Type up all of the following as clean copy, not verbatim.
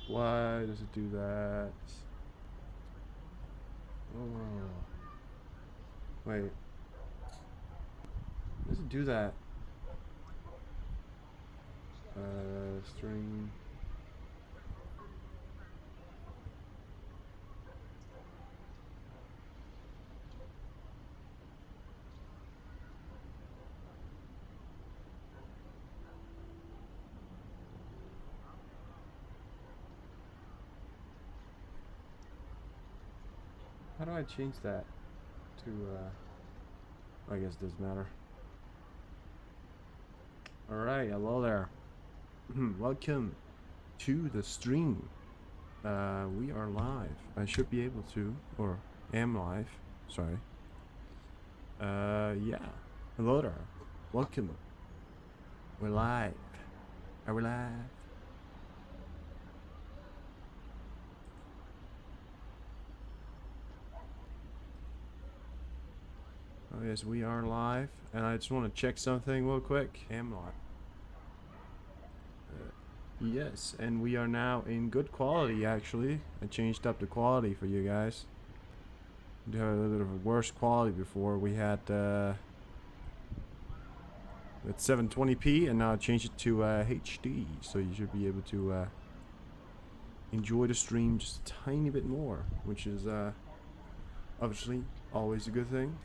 Why does it do that? Oh. Wait. Does it do that? String. How do I change that to, I guess it doesn't matter. Alright, hello there. Welcome to the stream. We are live. I should be able to, or am live. Sorry. Yeah. Hello there. Welcome. We're live. Are we live? Oh yes, we are live, and I just want to check something real quick. Am live. Yes, and we are now in good quality. Actually, I changed up the quality for you guys. We had a little bit of a worse quality before. We had at 720p, and now I changed it to HD, so you should be able to enjoy the stream just a tiny bit more, which is obviously always a good thing.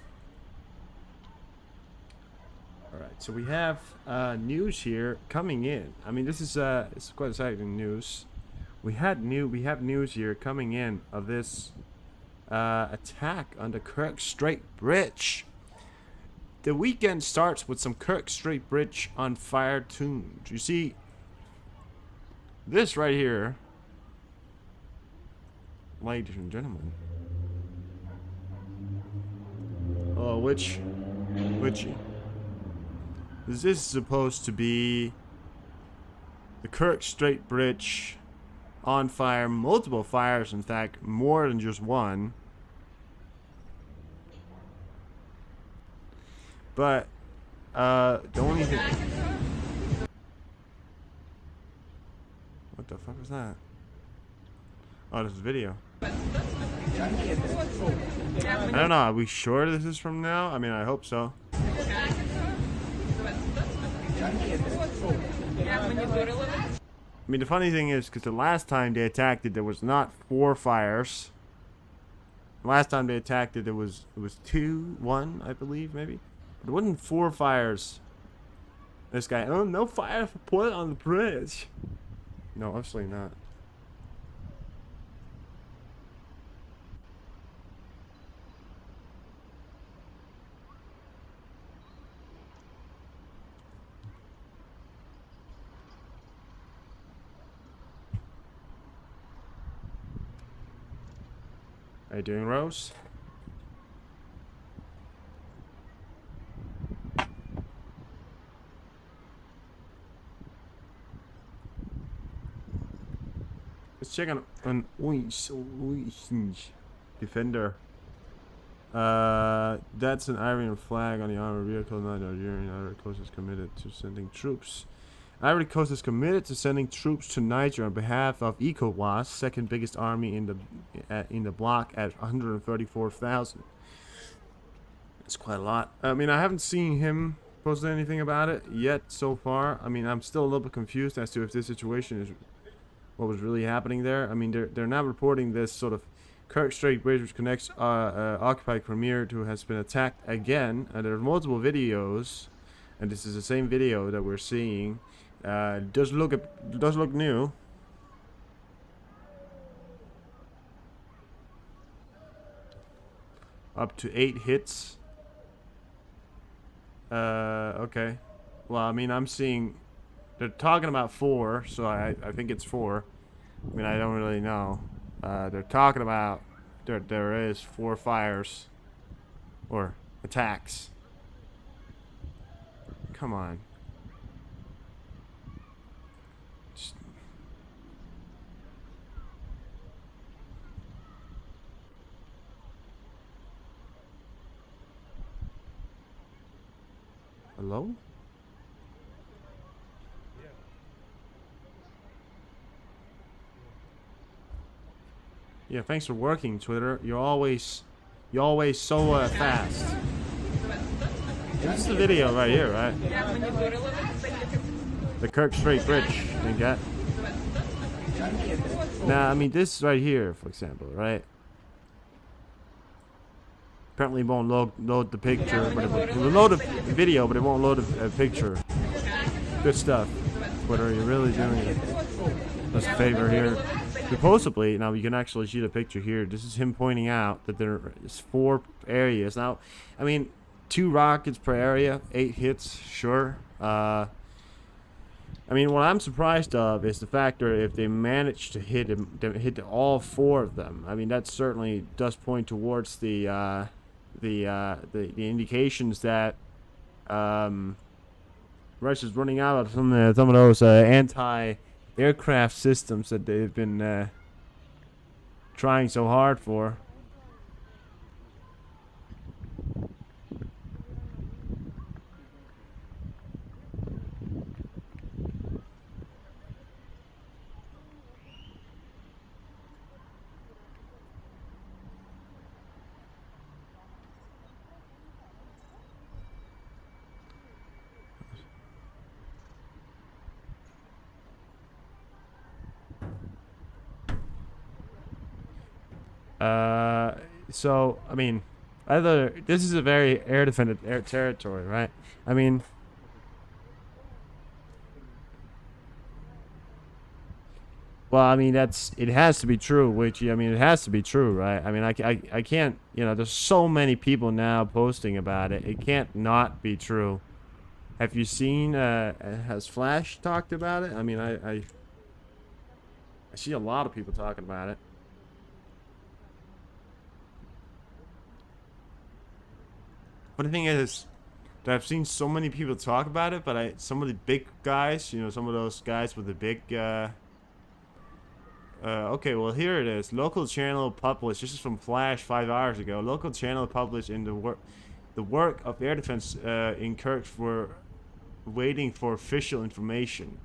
Alright, so we have news here coming in. I mean, this is it's quite exciting news. We have news here coming in of this attack on the Kerch Bridge. The weekend starts with some Kerch Bridge on fire tunes. You see, this right here, ladies and gentlemen. Oh, which this is supposed to be the Kerch Bridge on fire, multiple fires, in fact, more than just one. But the only thing. What the fuck was that? Oh, this is video. I don't know. Are we sure this is from now? I mean, I hope so. I mean, the funny thing is, because the last time they attacked it, there was not 4 fires. The last time they attacked it, it was 2, 1, I believe, maybe. But it wasn't 4 fires. This guy, oh, no fire put on the bridge. No, obviously not. How you doing, Rose? Let's check on an defender. That's an Iranian flag on the armored vehicle. Not Nigerian. Ivory Coast is committed to sending troops. Ivory Coast is committed to sending troops to Niger on behalf of ECOWAS, second biggest army in the bloc at 134,000. It's quite a lot. I mean, I haven't seen him post anything about it yet so far. I mean, I'm still a little bit confused as to if this situation is what was really happening there. I mean, they're now reporting this sort of Kerch Bridge, which connects occupied Crimea, who has been attacked again. And there are multiple videos, and this is the same video that we're seeing. Does look new. Up to 8 hits. Okay. Well, I mean, I'm seeing they're talking about 4, so I think it's 4. I mean, I don't really know. They're talking about there is 4 fires or attacks. Come on. Just... Hello? Yeah, thanks for working, Twitter. You're always so fast. This is the video right here, right? The Kerch Bridge. Think that? Now, I mean, this right here, for example, right? Apparently, it won't load the picture, but it will load a video, but it won't load a picture. Good stuff, Twitter. You're really doing it. Us a favor here. Supposedly, now you can actually see the picture here. This is him pointing out that there is 4 areas. Now, I mean, 2 rockets per area, 8 hits, sure. I mean, what I'm surprised of is the fact that if they manage to hit all 4 of them. I mean, that certainly does point towards the indications that Russia's running out of some of those anti-aircraft systems that they've been trying so hard for. So, I mean, this is a very air-defended territory, right? I mean, well, I mean, it has to be true, which, I mean, it has to be true, right? I mean, I can't, you know, there's so many people now posting about it. It can't not be true. Have you seen, has Flash talked about it? I mean, I see a lot of people talking about it. But the thing is that I've seen so many people talk about it, but some of the big guys, you know, some of those guys with the big, okay, well, here it is. Local channel published, this is from Flash 5 hours ago. Local channel published in the work of air defense in Kerch for waiting for official information.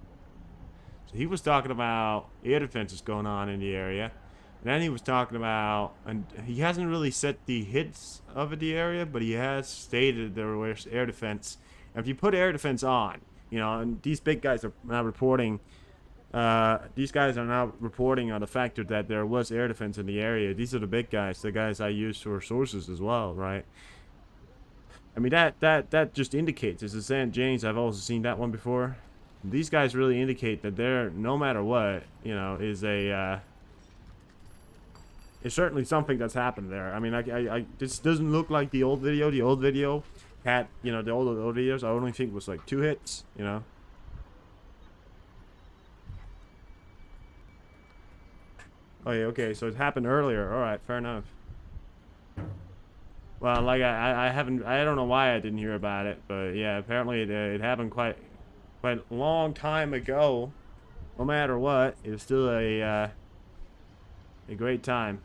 So he was talking about air defenses going on in the area. And then he was talking about, and he hasn't really set the hits of the area, but he has stated there was air defense. And if you put air defense on, you know, and these big guys are now reporting, these guys are now reporting on the fact that there was air defense in the area. These are the big guys, the guys I use for sources as well, right? I mean, that just indicates, it's the St. James, I've also seen that one before. These guys really indicate that they're, no matter what, you know, is a, it's certainly something that's happened there. I mean, this doesn't look like the old video. The old video had, you know, the old videos, I only think was like 2 hits, you know. Oh yeah, okay, so it happened earlier. Alright, fair enough. Well, like, I don't know why I didn't hear about it, but yeah, apparently it happened quite a long time ago. No matter what, it was still a great time.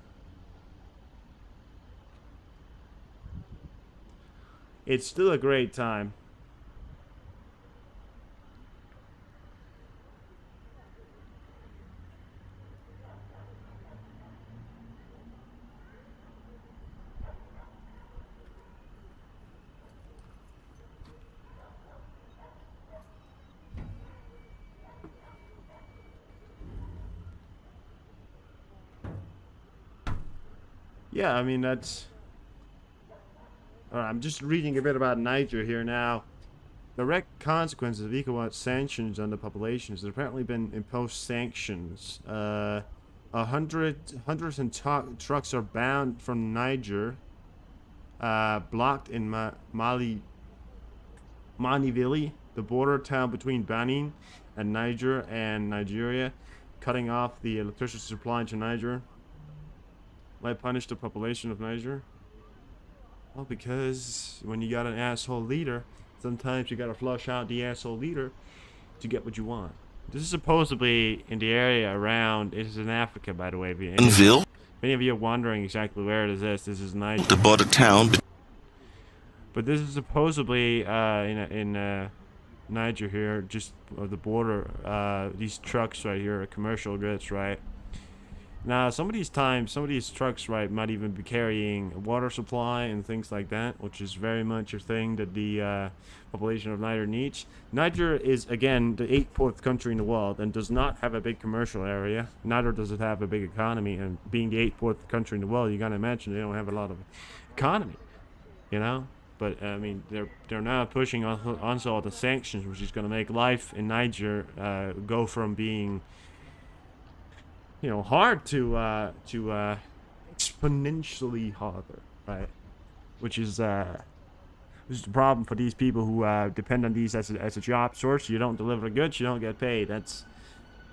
It's still a great time. Yeah, I mean, that's... I'm just reading a bit about Niger here now. Direct consequences of ECOWAS sanctions on the populations. There's apparently been imposed sanctions. Hundreds of trucks are banned from Niger. Blocked in Manivili, the border town between Benin and Niger and Nigeria, cutting off the electricity supply to Niger. Why punish the population of Niger? Well, because when you got an asshole leader, sometimes you gotta flush out the asshole leader to get what you want. This is supposedly in the area around, it is in Africa, by the way. If any of you are wondering exactly where it is, this is Niger. The border town. But this is supposedly in Niger here, just of the border. These trucks right here are commercial goods, right? Now, some of these trucks, right, might even be carrying water supply and things like that, which is very much a thing that the population of Niger needs. Niger is, again, the 8th country in the world and does not have a big commercial area. Neither does it have a big economy. And being the 8th country in the world, you gotta imagine they don't have a lot of economy, you know? But I mean, they're now pushing on all the sanctions, which is gonna make life in Niger go from being, you know, hard to exponentially harder, right? Which is the problem for these people who depend on these as a job source. You don't deliver goods, you don't get paid. That's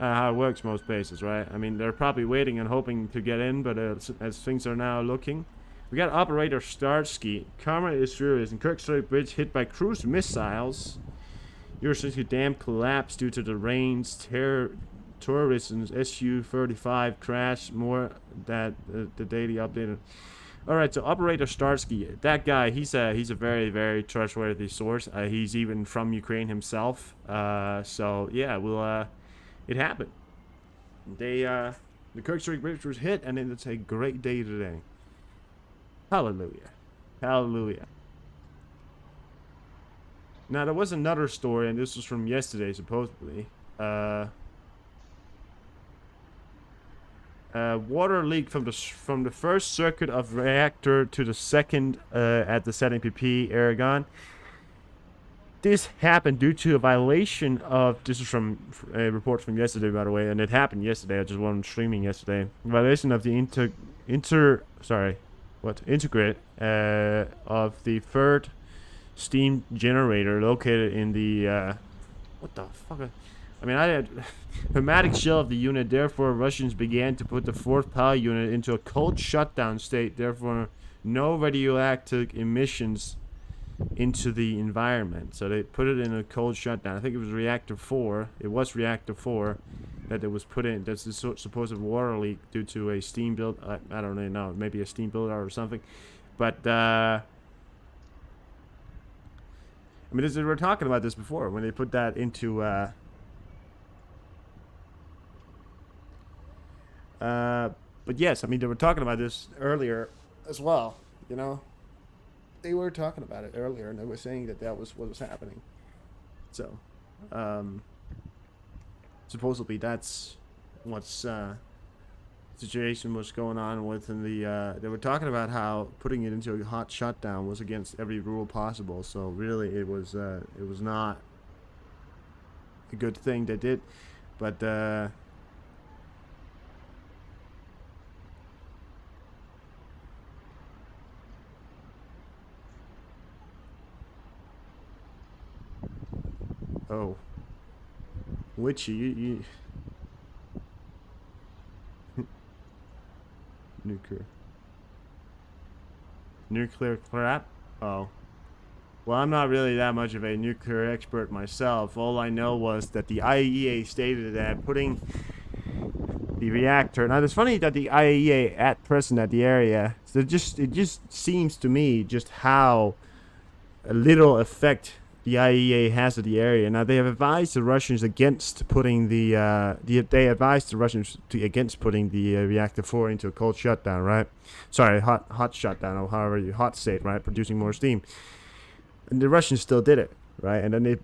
how it works most places, right? I mean, they're probably waiting and hoping to get in, but as things are now looking, we got operator Starsky. Karma is furious, and Kerch Bridge hit by cruise missiles. Eurosystem dam collapsed due to the rains. Tourism's Su-35 crash. More that the daily update. All right, so operator Starsky, that guy, he's a very, very trustworthy source. He's even from Ukraine himself. So yeah, it happened. The Kerch Bridge was hit, and it's a great day today. Hallelujah. Hallelujah. Now, there was another story, and this was from yesterday, supposedly. Water leak from the first circuit of reactor to the second at the setting PP Aragon. This happened due to a violation of, this is from a report from yesterday, by the way, and it happened yesterday. I just wasn't streaming yesterday. Violation of the integrate of the third steam generator located in the what the fuck? I mean, I had pneumatic shell of the unit. Therefore, Russians began to put the fourth power unit into a cold shutdown state. Therefore, no radioactive emissions into the environment. So they put it in a cold shutdown. I think it was reactor 4. It was reactor 4 that it was put in. That's the supposed water leak due to a steam build. I don't really know. Maybe a steam builder or something. But I mean, we were talking about this before when they put that into but yes, I mean, they were talking about this earlier as well, you know. They were talking about it earlier, and they were saying that was what was happening. So, supposedly that's what's situation was going on within the. They were talking about how putting it into a hot shutdown was against every rule possible. So really, it was not a good thing they did, but. Oh, Witchy, you nuclear crap? Oh. Well, I'm not really that much of a nuclear expert myself. All I know was that the IAEA stated that putting the reactor. Now, it's funny that the IAEA at present at the area. So it just seems to me just how little effect the IAEA has at the area. Now, they have advised the Russians against putting against putting the reactor 4 into a cold shutdown, right? Sorry, hot shutdown, or however hot state, right? Producing more steam. And the Russians still did it, right? And then they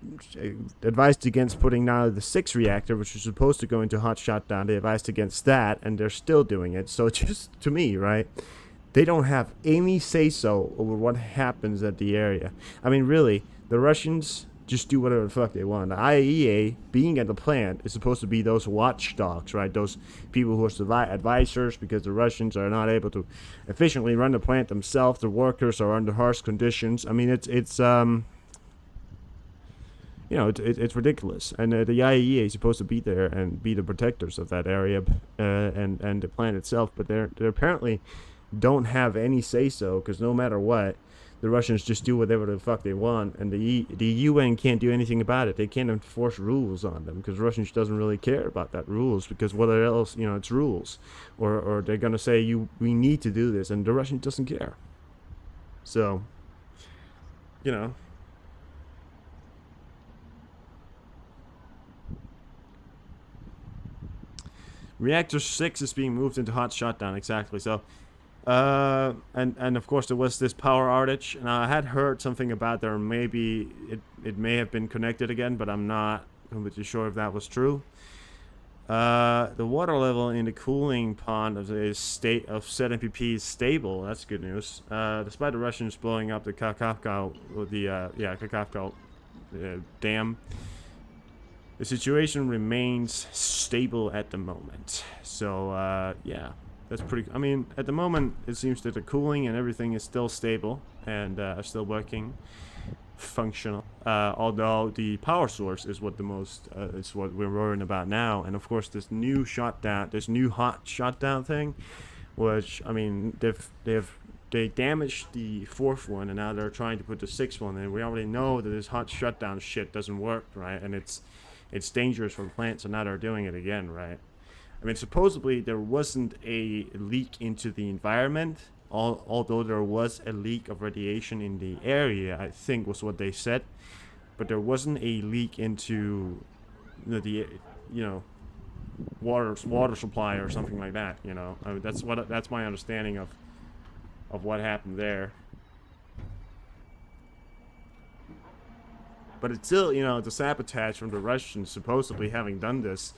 advised against putting now the 6th reactor, which was supposed to go into hot shutdown. They advised against that, and they're still doing it. So just to me, right? They don't have any say-so over what happens at the area. I mean, really, the Russians just do whatever the fuck they want. The IAEA, being at the plant, is supposed to be those watchdogs, right? Those people who are advisors, because the Russians are not able to efficiently run the plant themselves. The workers are under harsh conditions. I mean, it's ridiculous. And the IAEA is supposed to be there and be the protectors of that area and the plant itself, but they apparently don't have any say-so, because no matter what, the Russians just do whatever the fuck they want, and the UN can't do anything about it. They can't enforce rules on them, because Russians doesn't really care about that rules, because what else, it's rules, or they're gonna say we need to do this, and the Russian doesn't care. So, Reactor 6 is being moved into hot shutdown, exactly. So, and of course there was this power outage, and I had heard something about there maybe it may have been connected again, but I'm not completely sure if that was true. The water level in the cooling pond of the state of ZMPP is stable. That's good news. Despite the Russians blowing up the Kakhovka, Kakhovka dam, the situation remains stable at the moment. So yeah, that's pretty. I mean, at the moment it seems that the cooling and everything is still stable and still working, functional. Although the power source is what is what we're worrying about now. And of course, this new hot shutdown thing, which I mean, they damaged the fourth one, and now they're trying to put the sixth one in. We already know that this hot shutdown shit doesn't work, right? And it's dangerous for the plant, so now they're doing it again, right? I mean, supposedly there wasn't a leak into the environment, although there was a leak of radiation in the area, I think was what they said. But there wasn't a leak into the water supply or something like that, you know. I mean, that's my understanding of what happened there. But it's still, you know, the sabotage from the Russians supposedly having done this,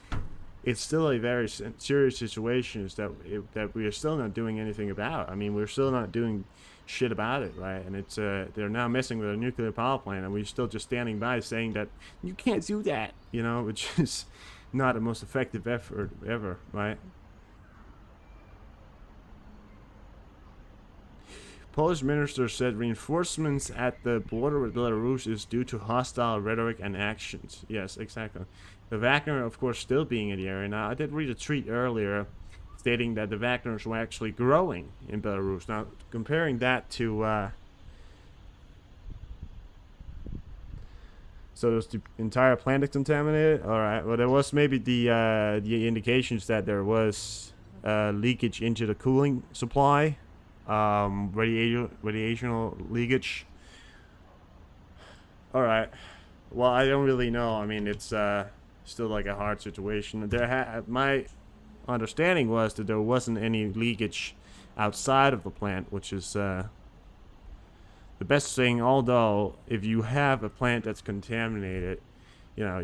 it's still a very serious situation that we are still not doing anything about. I mean, we're still not doing shit about it, right? And it's they're now messing with a nuclear power plant, and we're still just standing by saying that you can't do that, you know, which is not the most effective effort ever, right? Polish minister said reinforcements at the border with Belarus is due to hostile rhetoric and actions. Yes, exactly. The Wagner, of course, still being in the area. Now, I did read a tweet earlier stating that the Wagners were actually growing in Belarus. Now, comparing that to... so was the entire plant contaminated? Alright, well, there was maybe the indications that there was leakage into the cooling supply. Radiational leakage. Alright. Well, I don't really know. I mean, it's still like a hard situation. My understanding was that there wasn't any leakage outside of the plant, which is the best thing. Although, if you have a plant that's contaminated, you know,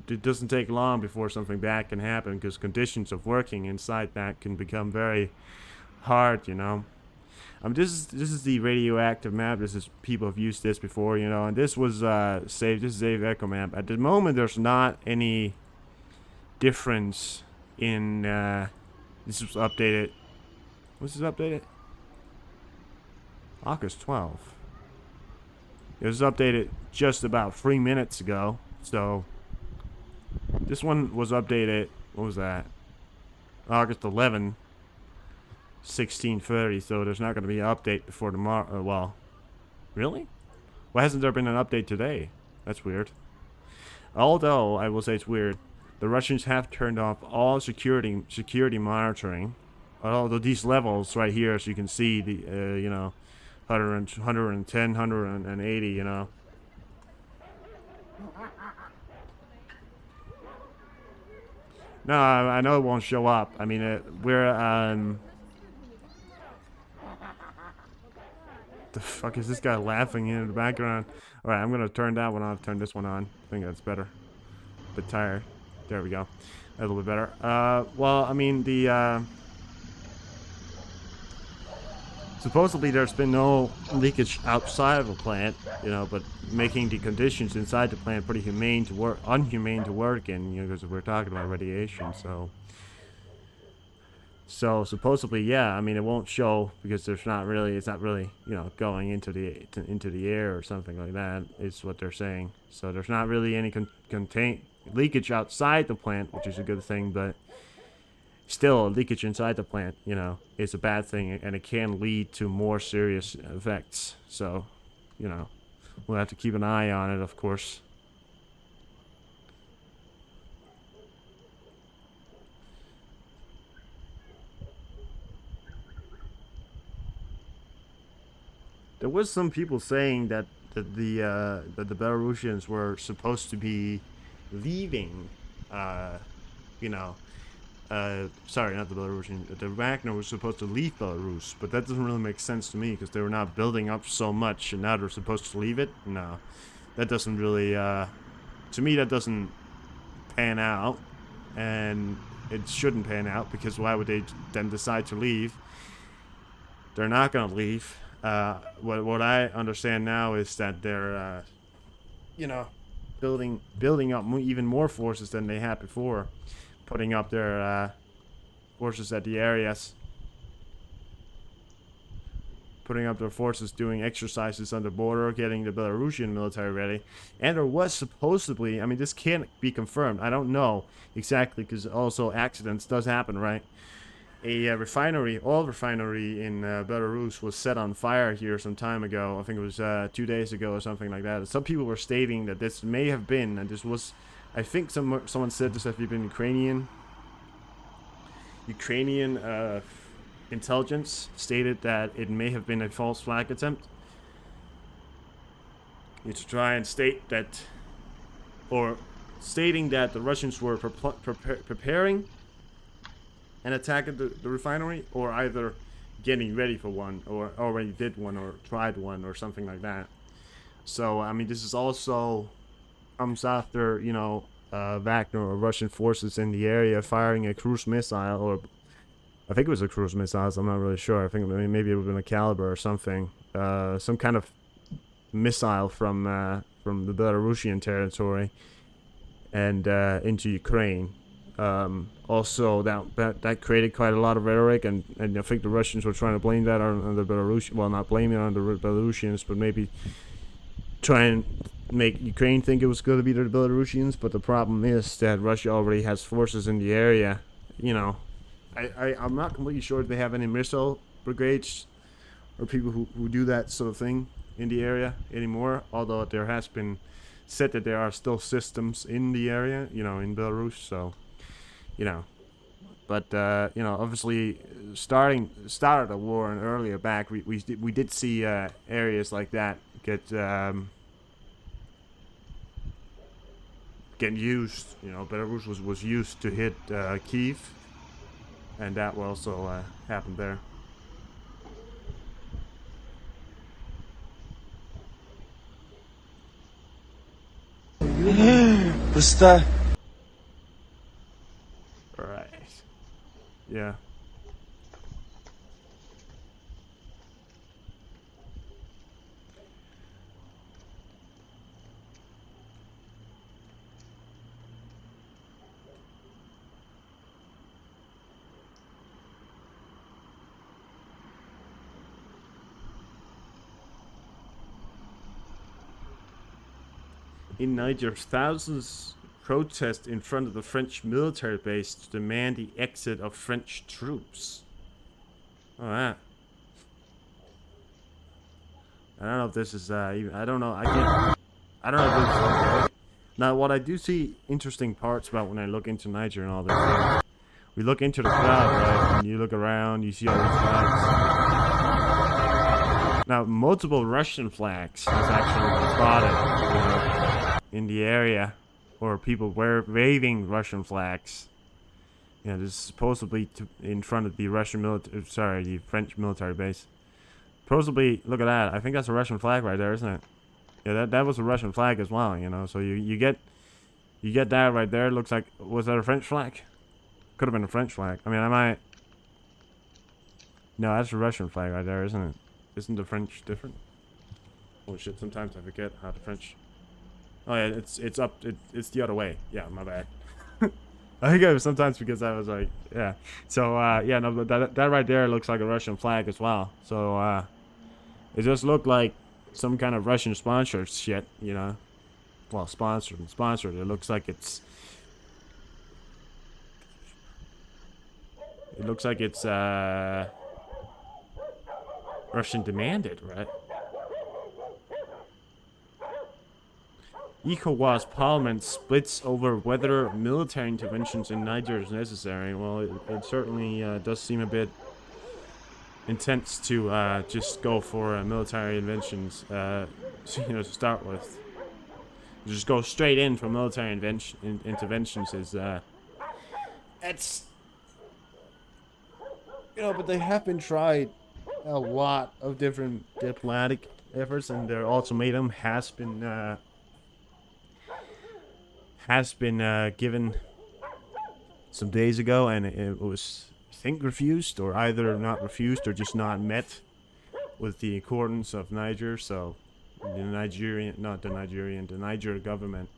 it doesn't take long before something bad can happen, because conditions of working inside that can become very hard, you know. This is the radioactive map. People have used this before, you know, and this was saved. This is a Echo map. At the moment, there's not any difference in. This was updated. Was this updated? August 12th. It was updated just about 3 minutes ago. So this one was updated. What was that? August 11. 16:30, so there's not going to be an update before tomorrow. Well, really? Why hasn't there been an update today? That's weird. Although, I will say it's weird, the Russians have turned off all security monitoring. Although these levels right here, as you can see, the you know, 110, 180, you know. No, I know it won't show up. I mean, we're the fuck is this guy laughing in the background? Alright, I'm gonna turn that one off, turn this one on. I think that's better. A bit tired. There we go. A little bit better. Well, I mean, supposedly there's been no leakage outside of the plant, you know, but making the conditions inside the plant pretty unhumane to work in, you know, because we're talking about radiation, So supposedly, yeah. I mean, it won't show because it's not really, you know, going into the air or something like that. Is what they're saying. So there's not really any leakage outside the plant, which is a good thing. But still, leakage inside the plant, you know, is a bad thing, and it can lead to more serious effects. So, you know, we'll have to keep an eye on it, of course. There was some people saying that the Belarusians were supposed to be leaving you know, sorry, not the Belarusian, the Wagner was supposed to leave Belarus, but that doesn't really make sense to me because they were not building up so much and now they're supposed to leave it. No, that doesn't really, to me, that doesn't pan out, and it shouldn't pan out because why would they then decide to leave? They're not going to leave. What I understand now is that they're, you know, building up even more forces than they had before, putting up their forces at the areas, putting up their forces, doing exercises on the border, getting the Belarusian military ready. And there was supposedly, I mean, this can't be confirmed, I don't know exactly, because also accidents does happen, right? A refinery, oil refinery in Belarus was set on fire here some time ago. I think it was 2 days ago or something like that. Some people were stating that this may have been, and this was, I think someone said this had been Ukrainian intelligence stated that it may have been a false flag attempt. To try and state that, or stating that the Russians were preparing an attack at the refinery, or either getting ready for one, or already did one, or tried one, or something like that. So, I mean, this is also comes after, you know, Wagner or Russian forces in the area firing a cruise missile, or I think it was a cruise missile, so I'm not really sure. I think maybe it would have been a caliber or something. Some kind of missile from the Belarusian territory and into Ukraine. Also, that created quite a lot of rhetoric, and I think the Russians were trying to blame that on the Belarusians. Well, not blame it on the Belarusians, but maybe try and make Ukraine think it was going to be the Belarusians. But the problem is that Russia already has forces in the area. You know, I'm not completely sure if they have any missile brigades or people who do that sort of thing in the area anymore. Although there has been said that there are still systems in the area, you know, in Belarus. So, you know, but you know, obviously, started the war and earlier back, we did see areas like that get getting used. You know, Belarus was used to hit Kiev, and that will also happen there. Пусто. Right. Yeah. In Niger, thousands protest in front of the French military base to demand the exit of French troops. Oh, that. I don't know if this is even, I don't know. I don't know if this is okay. Now, what I do see interesting parts about when I look into Niger and all this. We look into the crowd, right? And you look around, you see all these flags. Now, multiple Russian flags has actually been spotted, you know, in the area, or people waving Russian flags. You know, this is supposedly in front of the the French military base. Supposedly, look at that. I think that's a Russian flag right there, isn't it? Yeah, that was a Russian flag as well. You know, so you get that right there. Looks like, was that a French flag? Could have been a French flag. I mean, I might. No, that's a Russian flag right there, isn't it? Isn't the French different? Oh shit! Sometimes I forget how the French. Oh yeah, it's up. It's the other way. Yeah, my bad. I think it was sometimes because I was like, yeah. So yeah, no, but that right there looks like a Russian flag as well. So it just looked like some kind of Russian sponsored shit, you know. Well, sponsored. It looks like it's. It looks like it's Russian demanded, right? ECOWAS Parliament splits over whether military interventions in Niger is necessary. Well, it certainly does seem a bit intense to just go for military interventions, you know, to start with. Just go straight in for military interventions is it's, but they have been tried a lot of different diplomatic efforts, and their ultimatum has been given some days ago, and it was, I think, refused, or either not refused or just not met with the accordance of Niger. So the Niger government,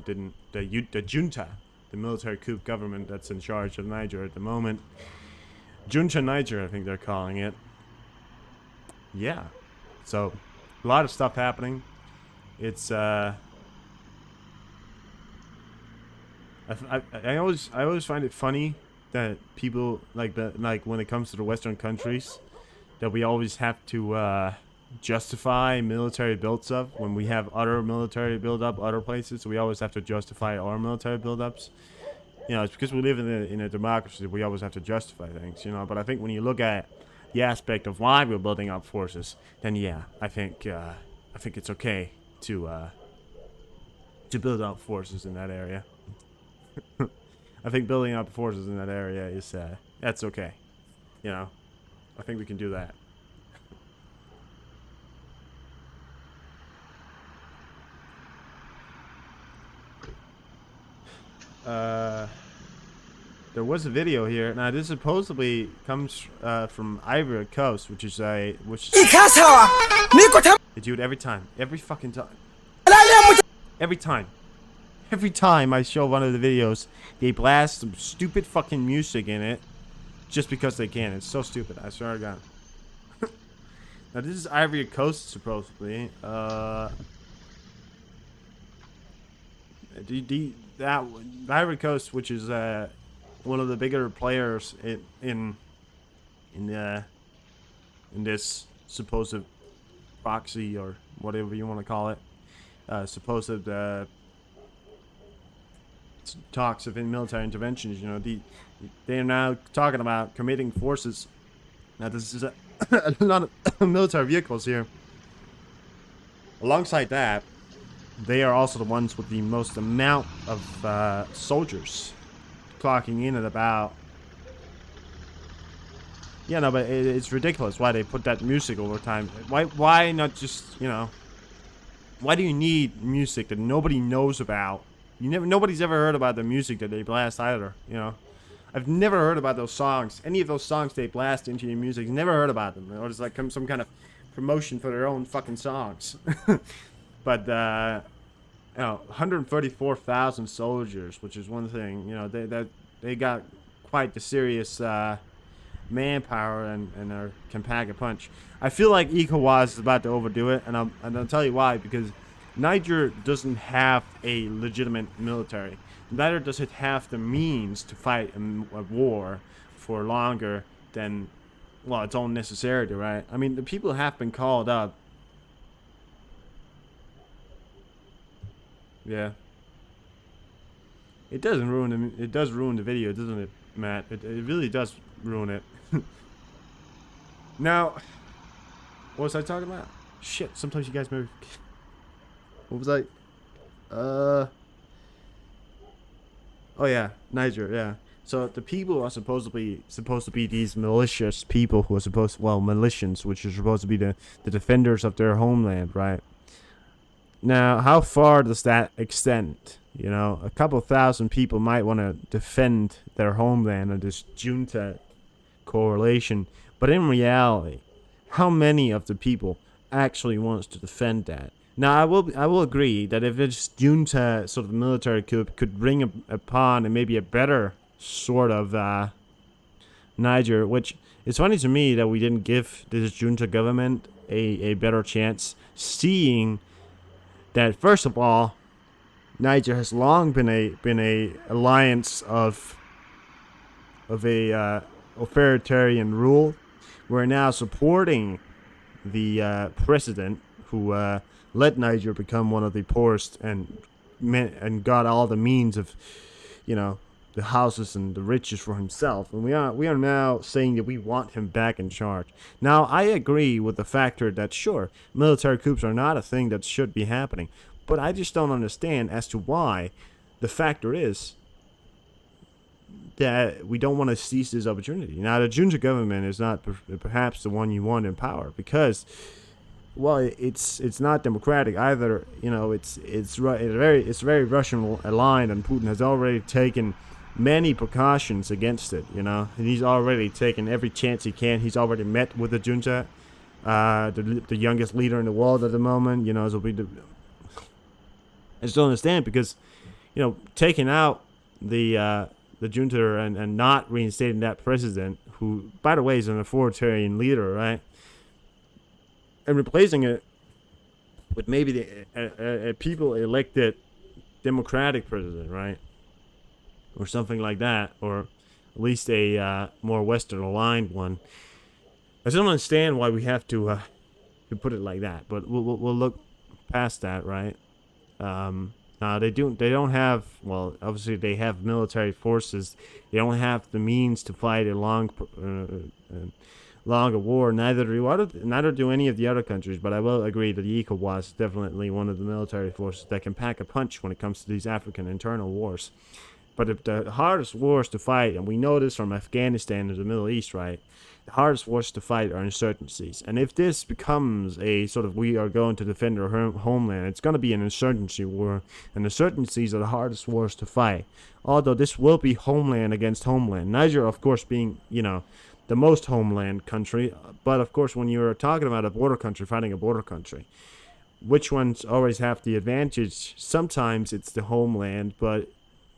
didn't, the junta, the military coup government that's in charge of Niger at the moment, junta Niger, I think they're calling it. Yeah, so a lot of stuff happening. It's I always find it funny that people like when it comes to the Western countries, that we always have to justify military buildup when we have other military buildup other places. So we always have to justify our military buildups. It's because we live in a democracy. We always have to justify things. But I think when you look at the aspect of why we're building up forces, then yeah, I think it's okay to build up forces in that area. I think building up forces in that area is that's okay. I think we can do that. There was a video here. Now this supposedly comes from Ivory Coast, which is dude, every fucking time. Every time I show one of the videos, they blast some stupid fucking music in it just because they can. It's so stupid. I swear to God. Now this is Ivory Coast, supposedly. That Ivory Coast, which is one of the bigger players in this supposed proxy, or whatever you want to call it, supposed talks of military interventions. They are now talking about committing forces. Now this is a lot of military vehicles here. Alongside that, they are also the ones with the most amount of soldiers, clocking in at about. Yeah, no, but it's ridiculous why they put that music over time. Why not just, why do you need music that nobody knows about? Nobody's ever heard about the music that they blast either, I've never heard about those songs. Any of those songs they blast into your music, never heard about them. Or it's like some kind of promotion for their own fucking songs. But 134,000 soldiers, which is one thing. They got quite the serious manpower and can pack a punch. I feel like ECOWAS is about to overdo it, and I'll tell you why. Because Niger doesn't have a legitimate military. Neither does it have the means to fight a war for longer than, well, its own necessity, right? I mean, the people have been called up. Yeah. It does ruin the video, doesn't it, Matt? It really does ruin it. Now, what was I talking about? Shit, sometimes you guys maybe. What was I? Oh yeah, Niger, yeah. So the people are supposed to be these malicious people who are militians, which are supposed to be the defenders of their homeland, right? Now, how far does that extend? A couple thousand people might want to defend their homeland of this junta correlation, but in reality, how many of the people actually wants to defend that? Now, I will agree that if this junta sort of military coup could bring upon and maybe a better sort of Niger, which it's funny to me that we didn't give this junta government a better chance, seeing that first of all, Niger has long been a alliance of a authoritarian rule. We're now supporting the president who let Niger become one of the poorest and got all the means of, the houses and the riches for himself. And we are now saying that we want him back in charge. Now, I agree with the factor that, sure, military coups are not a thing that should be happening. But I just don't understand as to why the factor is that we don't want to seize this opportunity. Now, the junta government is not perhaps the one you want in power because, well, it's not democratic either. You know, it's very Russian aligned, and Putin has already taken many precautions against it. You know, and he's already taken every chance he can. He's already met with the junta, the youngest leader in the world at the moment. You know, so I just don't understand because, you know, taking out the junta and not reinstating that president, who, by the way, is an authoritarian leader, right? And replacing it with maybe a people elected democratic president, right? Or something like that, or at least a more Western aligned one. I just don't understand why we have to put it like that, but we'll look past that, right? They don't have, well, obviously they have military forces. They don't have the means to fight a longer war. Neither do any of the other countries. But I will agree that the ECOWAS is definitely one of the military forces that can pack a punch when it comes to these African internal wars. But if the hardest wars to fight, and we know this from Afghanistan and the Middle East, right? The hardest wars to fight are insurgencies. And if this becomes a sort of we are going to defend our homeland, it's going to be an insurgency war. And insurgencies are the hardest wars to fight. Although this will be homeland against homeland. Niger, of course, being, you know, the most homeland country. But, of course, when you're talking about a border country, fighting a border country, which ones always have the advantage? Sometimes it's the homeland, but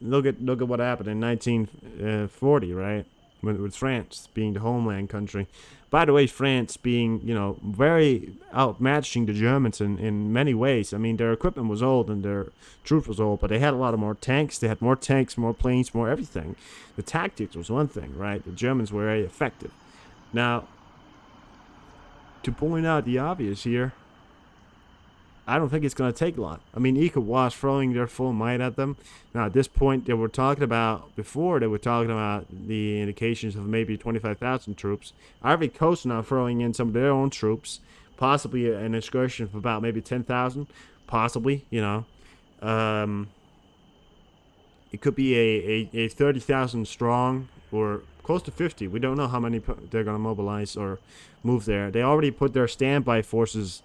look at what happened in 1940, right? With France being the homeland country. By the way, France being, you know, very outmatching the Germans in many ways. I mean, their equipment was old and their troops was old, but they had a lot of more tanks. They had more tanks, more planes, more everything. The tactics was one thing, right? The Germans were very effective. Now, to point out the obvious here, I don't think it's going to take long. I mean, ECOWAS throwing their full might at them. Now, at this point, they were talking about the indications of maybe 25,000 troops. Ivory Coast now throwing in some of their own troops, possibly an excursion of about maybe 10,000, possibly, you know. It could be a 30,000 strong or close to 50. We don't know how many they're going to mobilize or move there. They already put their standby forces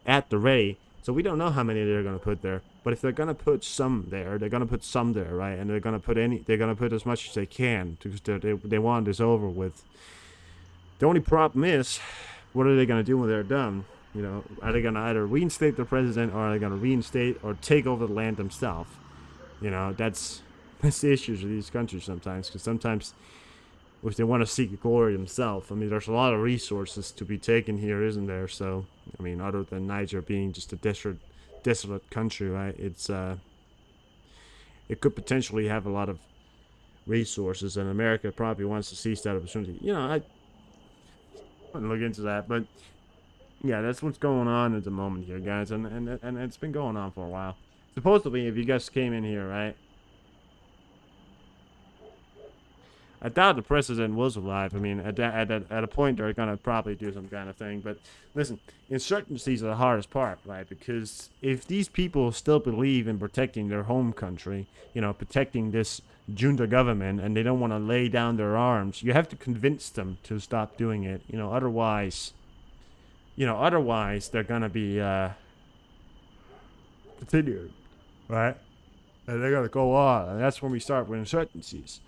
at the ready. So we don't know how many they're going to put there. But if they're going to put some there, they're going to put some there, right? And they're going to put as much as they can because they want this over with. The only problem is, what are they going to do when they're done? You know, are they going to either reinstate the president, or are they going to reinstate or take over the land themselves? You know, that's the issues with these countries sometimes, because sometimes if they want to seek glory themselves, I mean, there's a lot of resources to be taken here, isn't there? So, I mean, other than Niger being just a desolate country, right? It could potentially have a lot of resources, and America probably wants to seize that opportunity. You know, I wouldn't look into that, but yeah, that's what's going on at the moment here, guys, and it's been going on for a while. Supposedly, if you guys came in here, right? I doubt the president was alive. I mean, at a point, they're going to probably do some kind of thing. But listen, insurgencies are the hardest part, right? Because if these people still believe in protecting their home country, you know, protecting this junta government, and they don't want to lay down their arms, you have to convince them to stop doing it. You know, otherwise they're going to be continued, right? And they're going to go on. And that's when we start with insurgencies.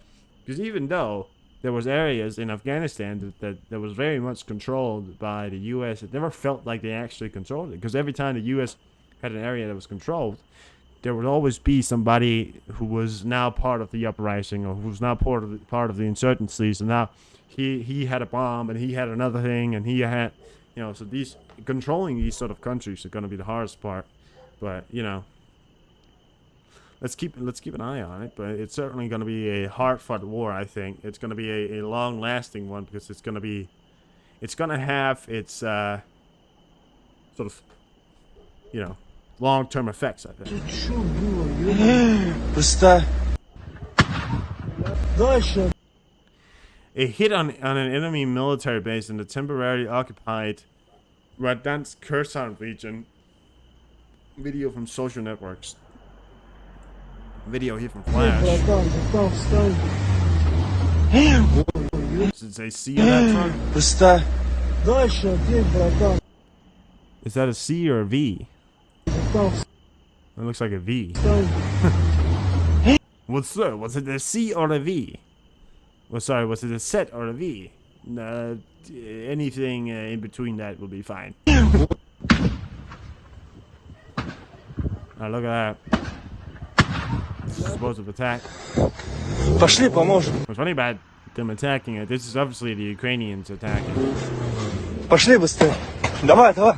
Because even though there was areas in Afghanistan that was very much controlled by the U.S., it never felt like they actually controlled it. Because every time the U.S. had an area that was controlled, there would always be somebody who was now part of the uprising, or who was now part of the insurgencies, and now he had a bomb, and he had another thing, and he had, you know, so controlling these sort of countries are going to be the hardest part. But, you know, let's keep an eye on it, but it's certainly going to be a hard-fought war. I think it's going to be a long-lasting one, because it's going to have its sort of, you know, long-term effects, I think. A hit on an enemy military base in the temporarily occupied Radansk Kherson region. Video from social networks. Video here from Flash. Does it say C on that truck? Is that a C or a V? It looks like a V. Well, sir, was it a C or a V? Well, sorry, was it a set or a V? Anything in between that will be fine. Look at that. Explosive attack. Пошли, поможем. What's funny about them attacking it, this is obviously the Ukrainians attacking. Пошли быстрее. Давай, давай.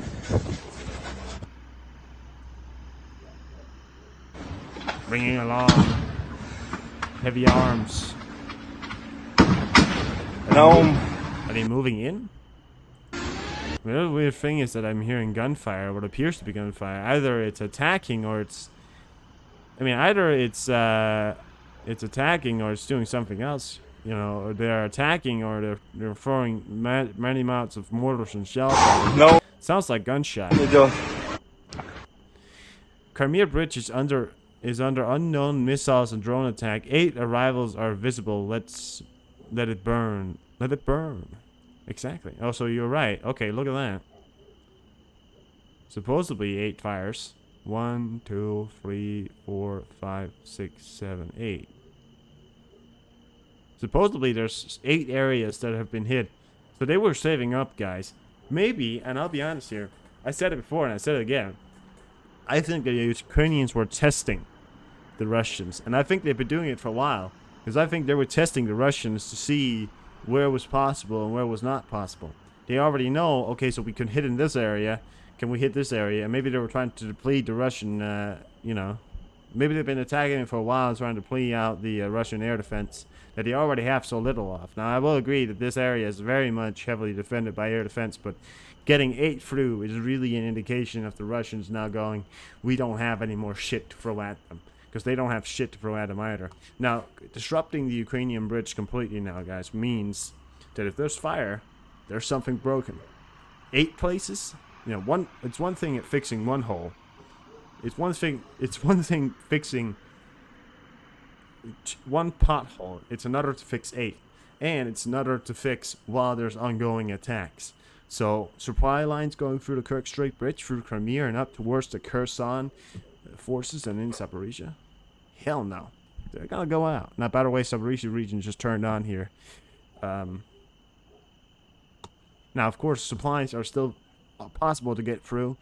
Bringing along heavy arms. Are they moving in? The weird thing is that I'm hearing gunfire, what appears to be gunfire. Either it's attacking or it's... I mean, either it's attacking or it's doing something else. You know, or they're attacking or they're throwing many amounts of mortars and shells at it. No. Sounds like gunshot. Kerch Bridge is under unknown missiles and drone attack. 8 arrivals are visible. Let it burn. Let it burn. Exactly. Oh, so you're right. Okay, look at that. Supposedly 8 fires. 1, 2, 3, 4, 5, 6, 7, 8. Supposedly there's 8 areas that have been hit. So they were saving up, guys. Maybe, and I'll be honest here, I said it before and I said it again. I think the Ukrainians were testing the Russians. And I think they've been doing it for a while. Because I think they were testing the Russians to see where was possible and where was not possible. They already know, okay, so we can hit in this area. Can we hit this area? And maybe they were trying to deplete the Russian, you know. Maybe they've been attacking it for a while and trying to deplete out the Russian air defense that they already have so little of. Now, I will agree that this area is very much heavily defended by air defense, but getting 8 through is really an indication of the Russians now going, we don't have any more shit to throw at them. Because they don't have shit to throw at them either. Now, disrupting the Ukrainian bridge completely now, guys, means that if there's fire, there's something broken. 8 places? You know, it's one thing at fixing one hole. It's one thing fixing one pothole. It's another to fix 8. And it's another to fix while there's ongoing attacks. So, supply lines going through the Kerch Bridge, through Crimea, and up towards the Kherson forces and in Zaporizhzhia? Hell no. They're gonna go out. Now, by the way, Zaporizhzhia region just turned on here. Now, of course, supplies are still possible to get through.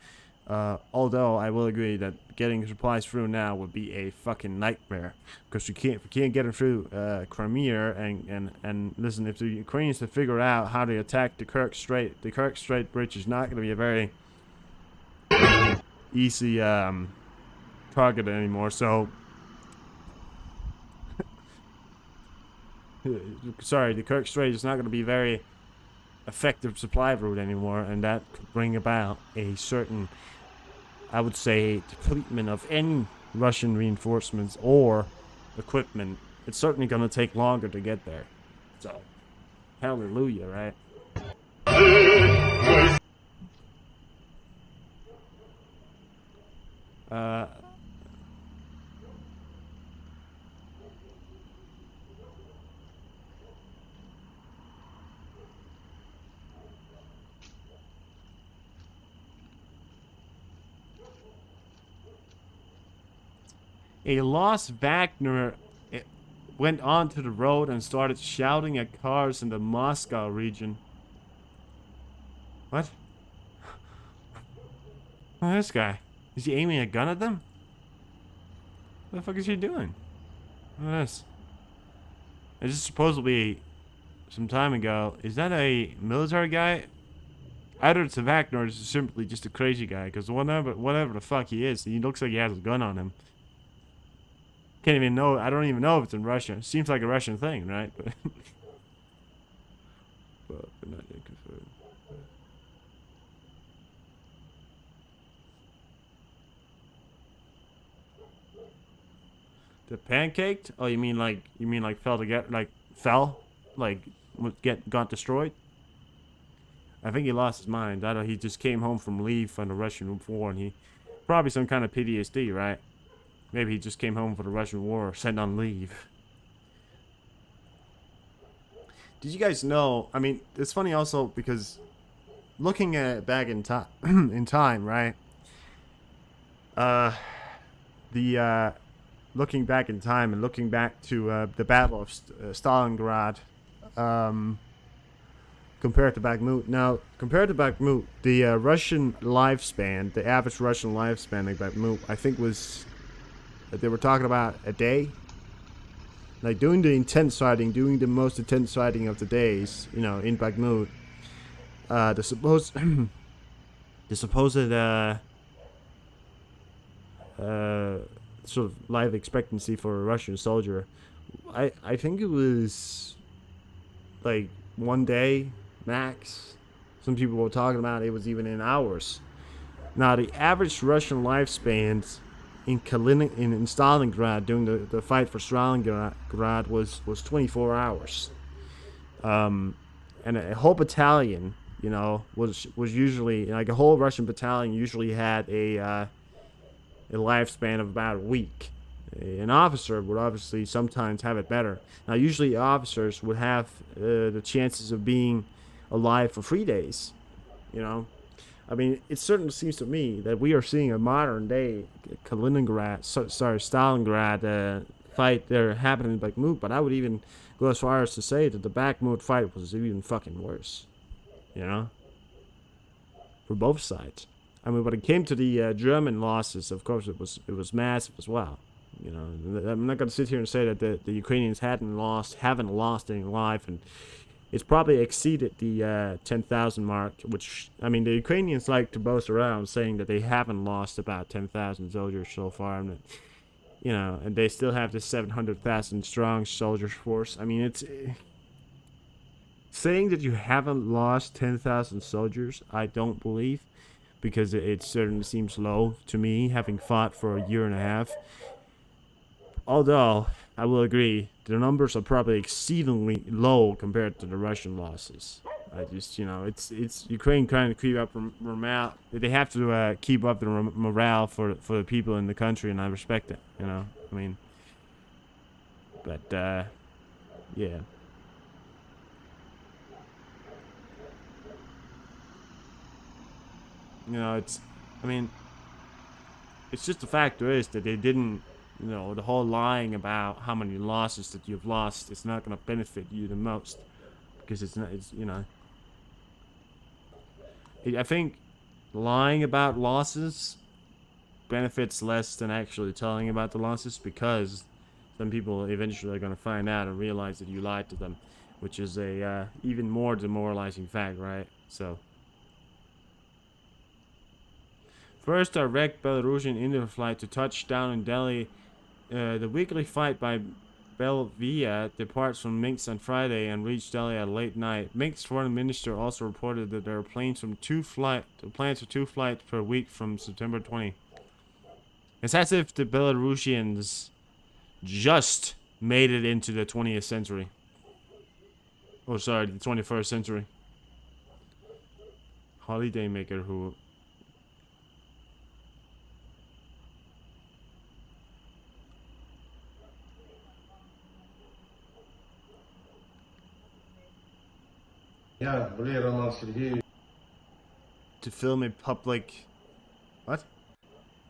Although, I will agree that getting supplies through now would be a fucking nightmare. Because we can't get them through Crimea. And listen, if the Ukrainians to figure out how to attack the Kerch Strait Bridge is not going to be a very easy target anymore. So, sorry, the Kerch Strait is not going to be very effective supply route anymore, and that could bring about a certain, I would say, depletion of any Russian reinforcements or equipment. It's certainly going to take longer to get there. So, hallelujah, right? A lost Wagner went onto the road and started shouting at cars in the Moscow region. What? Oh, this guy. Is he aiming a gun at them? What the fuck is he doing? Look at this. This is supposedly some time ago. Is that a military guy? Either it's a Wagner or it's simply just a crazy guy. Because whatever the fuck he is, he looks like he has a gun on him. Can't even know. I don't even know if it's in Russia. It seems like a Russian thing, right? But not yet confirmed. The pancaked? Oh, you mean like fell to get got destroyed? I think he lost his mind. I don't. He just came home from leave from the Russian war, and he probably some kind of PTSD, right? Maybe he just came home for the Russian war, sent on leave. did you guys know? I mean, it's funny also because looking at it back in time, in time, right? Uh, the looking back in time and looking back to the Battle of Stalingrad, um, compared to Bakhmut. Now, compared to Bakhmut, the Russian lifespan, the average Russian lifespan of Bakhmut, I think was they were talking about a day. Like doing the intense fighting, doing the most intense fighting of the days, you know, in Bakhmut. The supposed, the supposed sort of life expectancy for a Russian soldier, I think it was like 1 day max. Some people were talking about it was even in hours. Now the average Russian lifespans in Stalingrad during the fight for Stalingrad was 24 hours. And a whole battalion, you know, was usually like a whole Russian battalion usually had a lifespan of about a week. An officer would obviously sometimes have it better. Now, usually officers would have the chances of being alive for 3 days. You know, I mean, it certainly seems to me that we are seeing a modern day Stalingrad fight there happening in Bakhmut. But I would even go as far as to say that the Bakhmut fight was even fucking worse. You know, for both sides. I mean, when it came to the German losses, of course, it was massive as well. You know, I'm not going to sit here and say that the Ukrainians haven't lost any life, and it's probably exceeded the 10,000 mark. Which, I mean, the Ukrainians like to boast around saying that they haven't lost about 10,000 soldiers so far, and you know, and they still have this 700,000 strong soldier force. I mean, it's saying that you haven't lost 10,000 soldiers. I don't believe. Because it certainly seems low to me, having fought for a year and a half. Although, I will agree, the numbers are probably exceedingly low compared to the Russian losses. I just, you know, it's Ukraine trying to keep up morale. They have to keep up the morale for the people in the country, and I respect it, you know. I mean, but, yeah. You know, I mean, it's just the fact is that they didn't, you know, the whole lying about how many losses that you've lost is not going to benefit you the most. Because it's not, you know. I think lying about losses benefits less than actually telling about the losses, because some people eventually are going to find out and realize that you lied to them, which is a even more demoralizing fact, right? So. First direct Belarusian interflight to touch down in Delhi. The weekly flight by Belvia departs from Minsk on Friday and reached Delhi at late night. Minsk's foreign minister also reported that there are plans for 2 flights per week from September 20. It's as if the Belarusians just made it into the 20th century. Oh, sorry, the 21st century. Holidaymaker who... to film a public... What?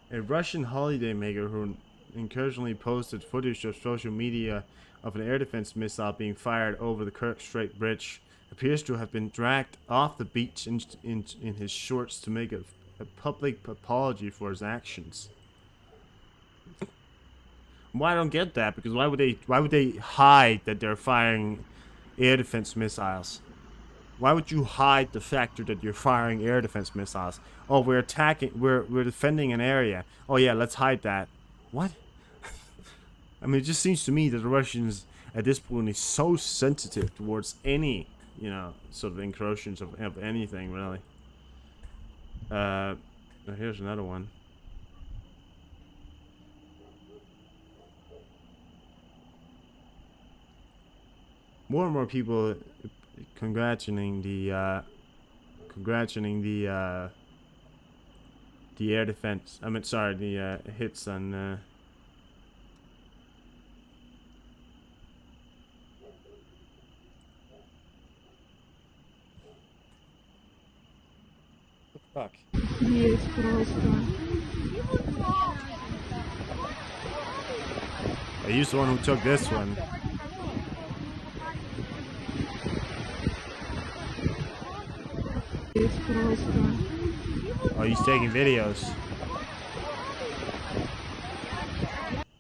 A Russian holidaymaker who occasionally posted footage of social media of an air defense missile being fired over the Kerch Bridge appears to have been dragged off the beach in his shorts to make a public apology for his actions. Well, I don't get that, because why would they hide that they're firing air defense missiles? Why would you hide the fact that you're firing air defense missiles? Oh, we're defending an area. Oh yeah, let's hide that. What? I mean, it just seems to me that the Russians at this point is so sensitive towards any, you know, sort of encroachments of anything, really. Here's another one. More and more people congratulating the air defense. I mean, sorry, the hits on Fuck. Есть просто. I used the one who took this one. Есть просто. Oh, he's taking videos.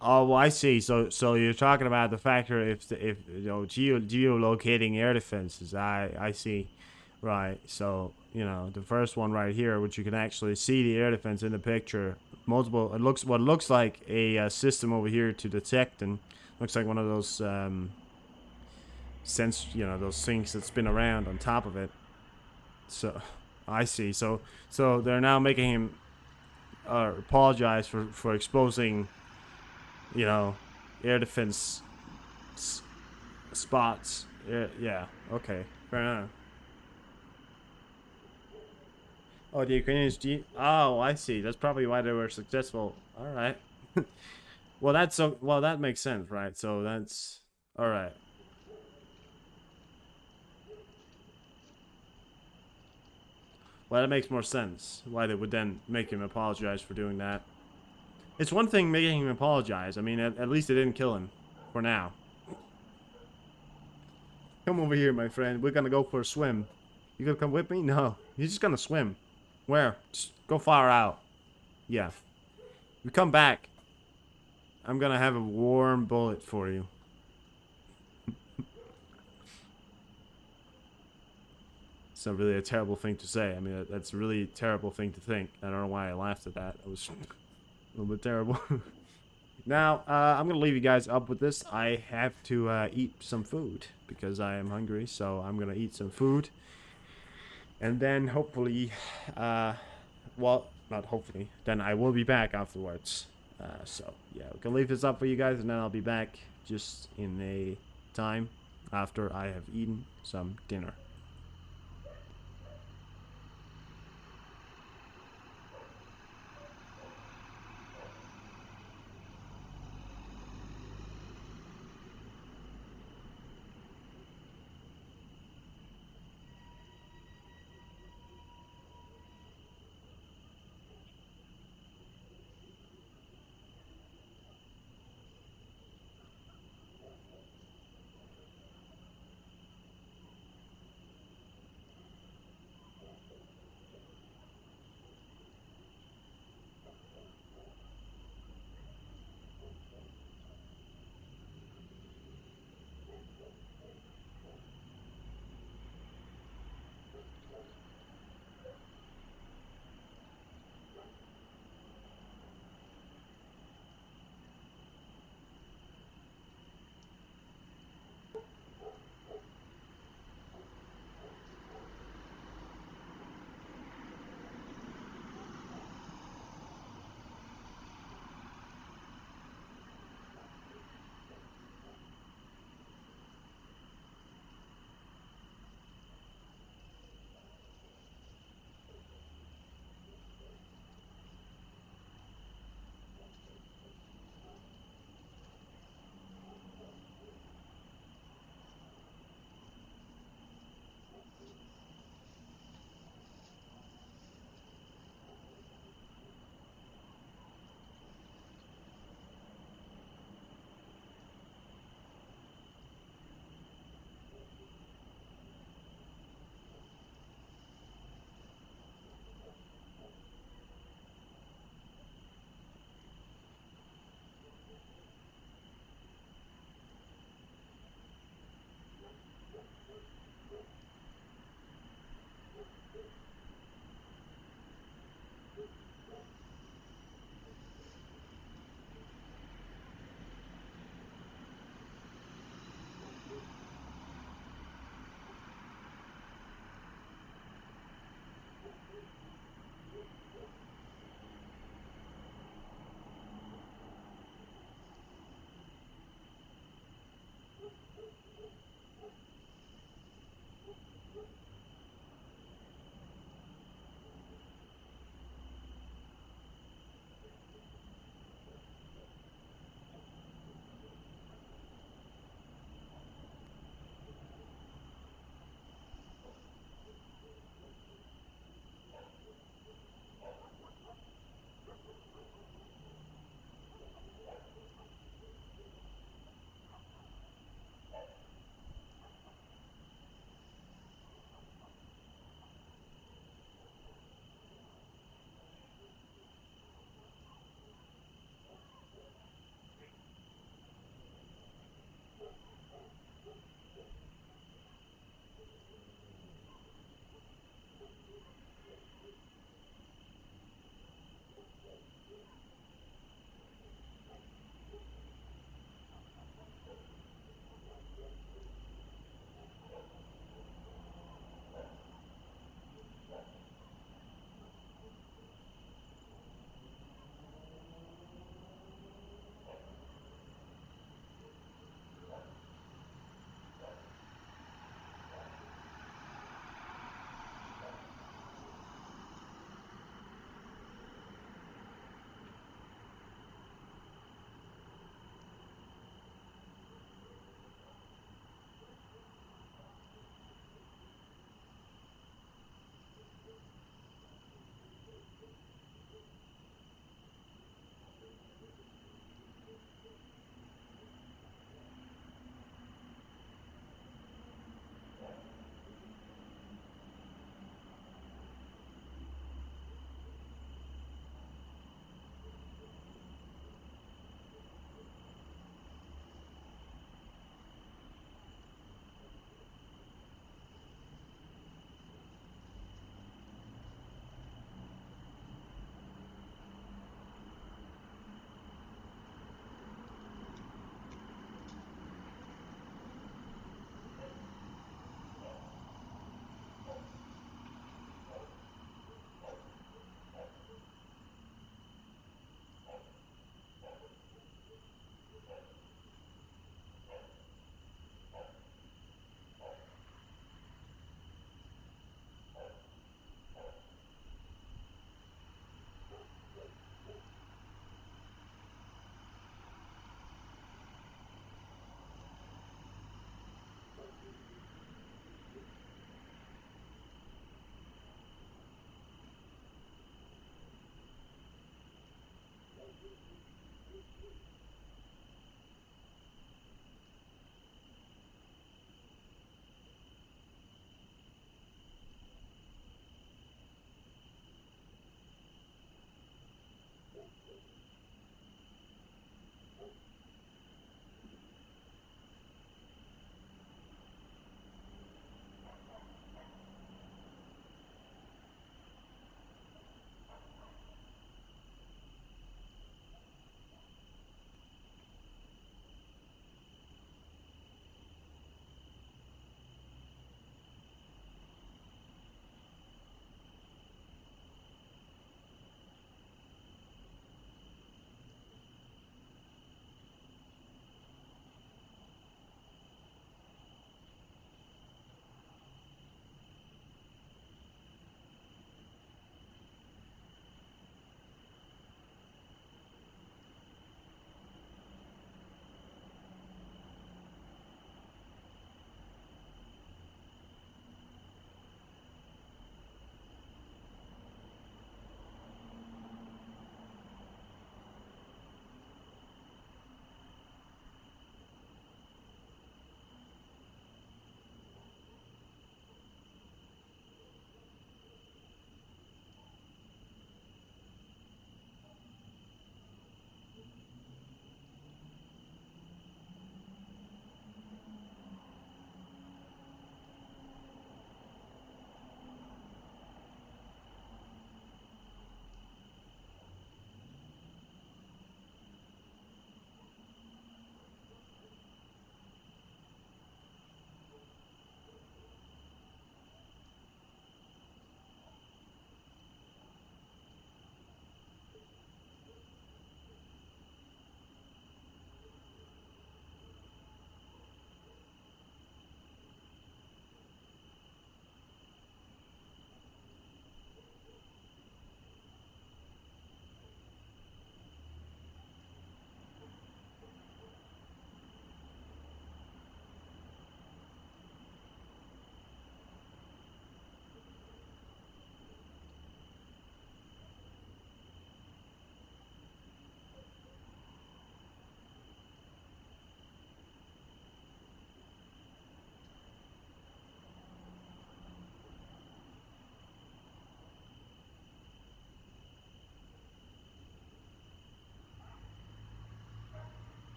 Oh, well, I see. So you're talking about the factor if you know geolocating air defenses. I see. Right. So you know the first one right here, which you can actually see the air defense in the picture. Multiple. It looks what looks like a system over here to detect, and looks like one of those those things that spin around on top of it. So I see. So they're now making him apologize for exposing, you know, air defense spots. Yeah. Okay. Fair enough. Oh, the Ukrainians. Oh, I see. That's probably why they were successful. All right. Well, that's so. Well, that makes sense, right? So that's all right. Well, that makes more sense. Why they would then make him apologize for doing that. It's one thing making him apologize. I mean, at least they didn't kill him. For now. Come over here, my friend. We're gonna go for a swim. You gonna come with me? No. You're just gonna swim. Where? Just go far out. Yeah. You come back. I'm gonna have a warm bullet for you. It's not really a terrible thing to say. I mean, that's a really terrible thing to think. I don't know why I laughed at that. It was a little bit terrible. Now, I'm going to leave you guys up with this. I have to eat some food because I am hungry. So I'm going to eat some food. And then hopefully, well, not hopefully, then I will be back afterwards. So, yeah, we can leave this up for you guys. And then I'll be back just in a time after I have eaten some dinner.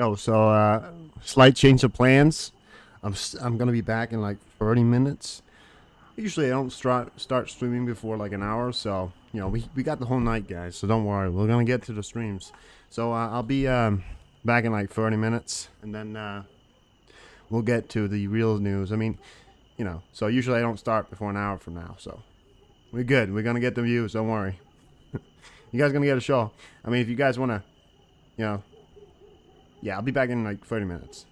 Oh, so slight change of plans. I'm gonna be back in like 30 minutes. Usually I don't start streaming before like an hour, so you know we got the whole night, guys. So don't worry, we're gonna get to the streams. So I'll be back in like 30 minutes, and then we'll get to the real news. I mean, you know, so usually I don't start before an hour from now. So we're good. We're gonna get the views. Don't worry. You guys gonna get a show. I mean, if you guys wanna, you know, yeah, I'll be back in like 30 minutes.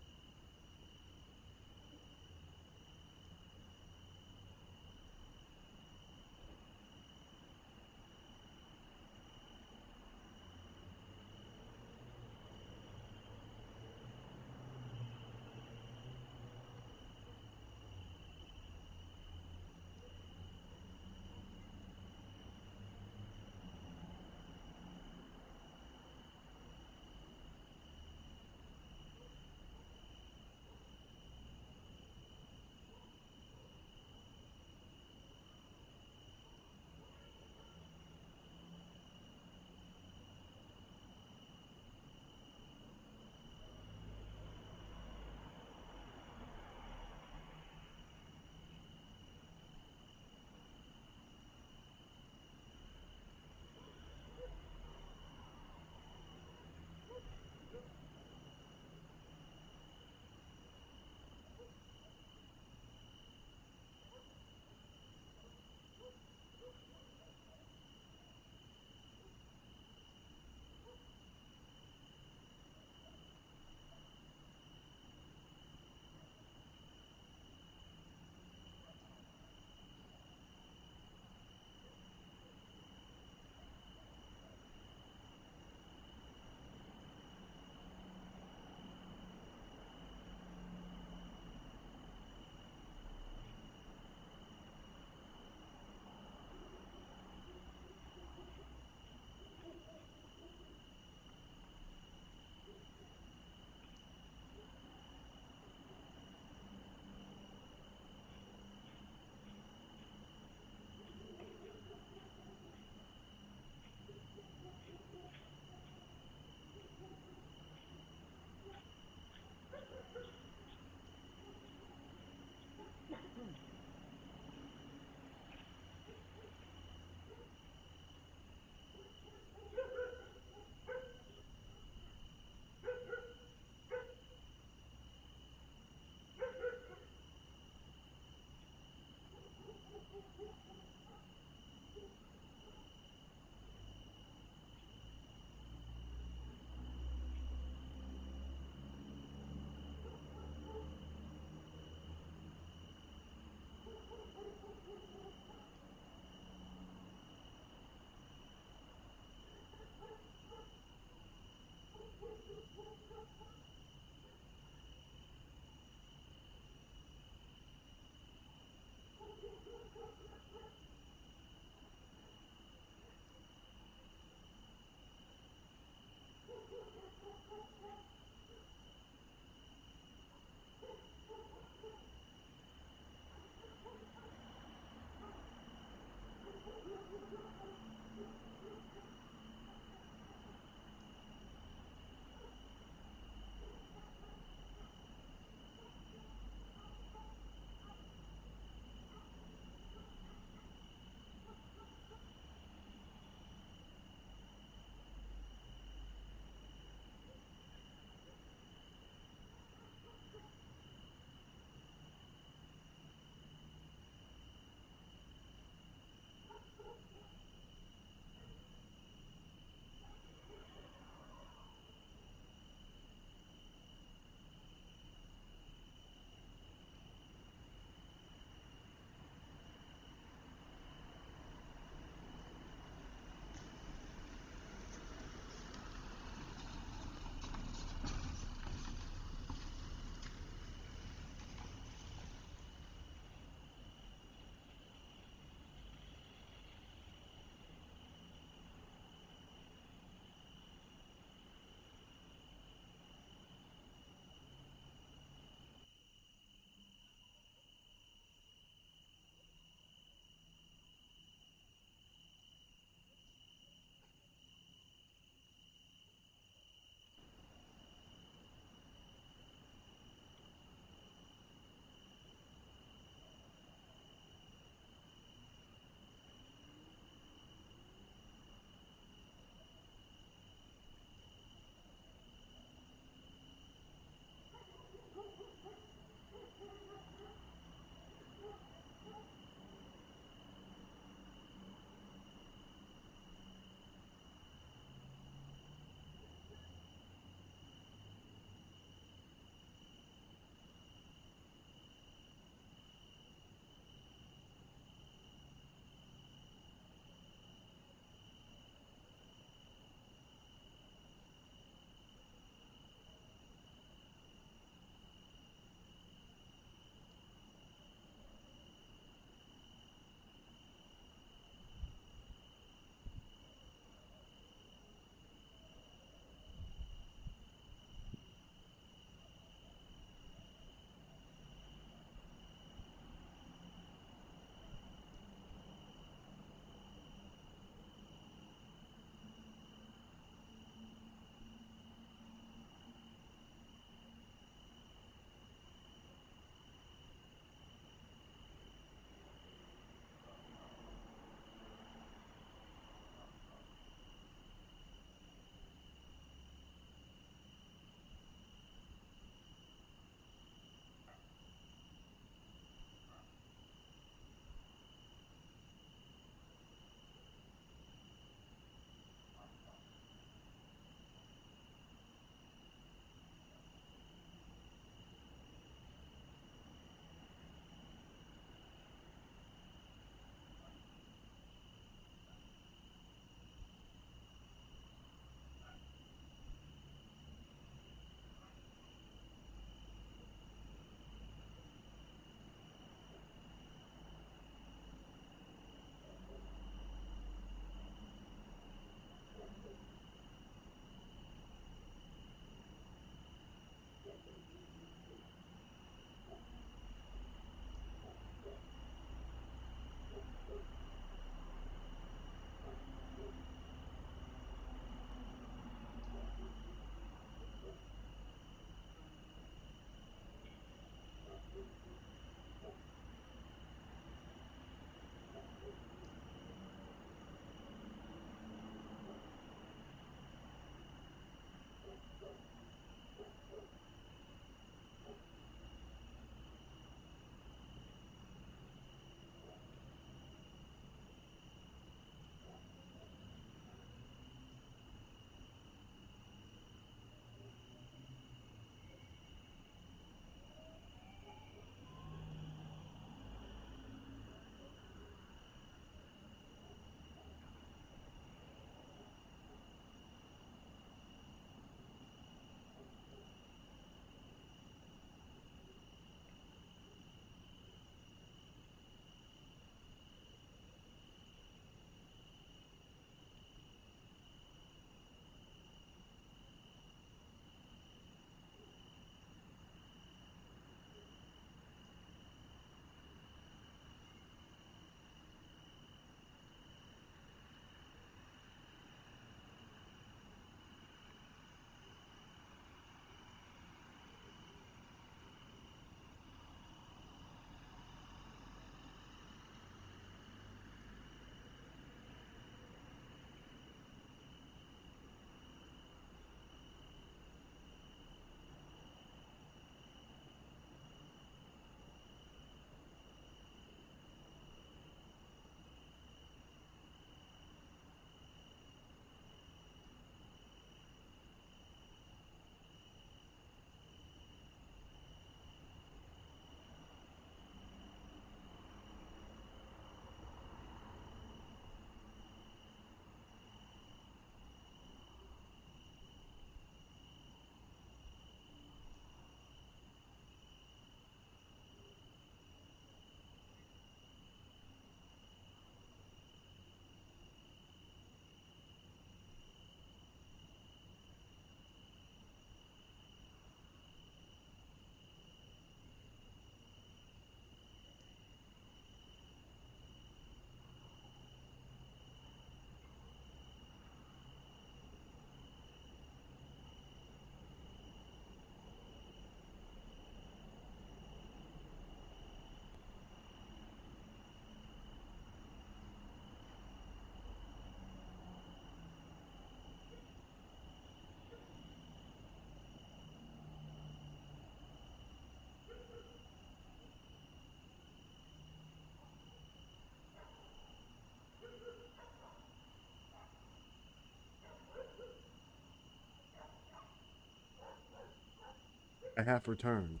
I have returned.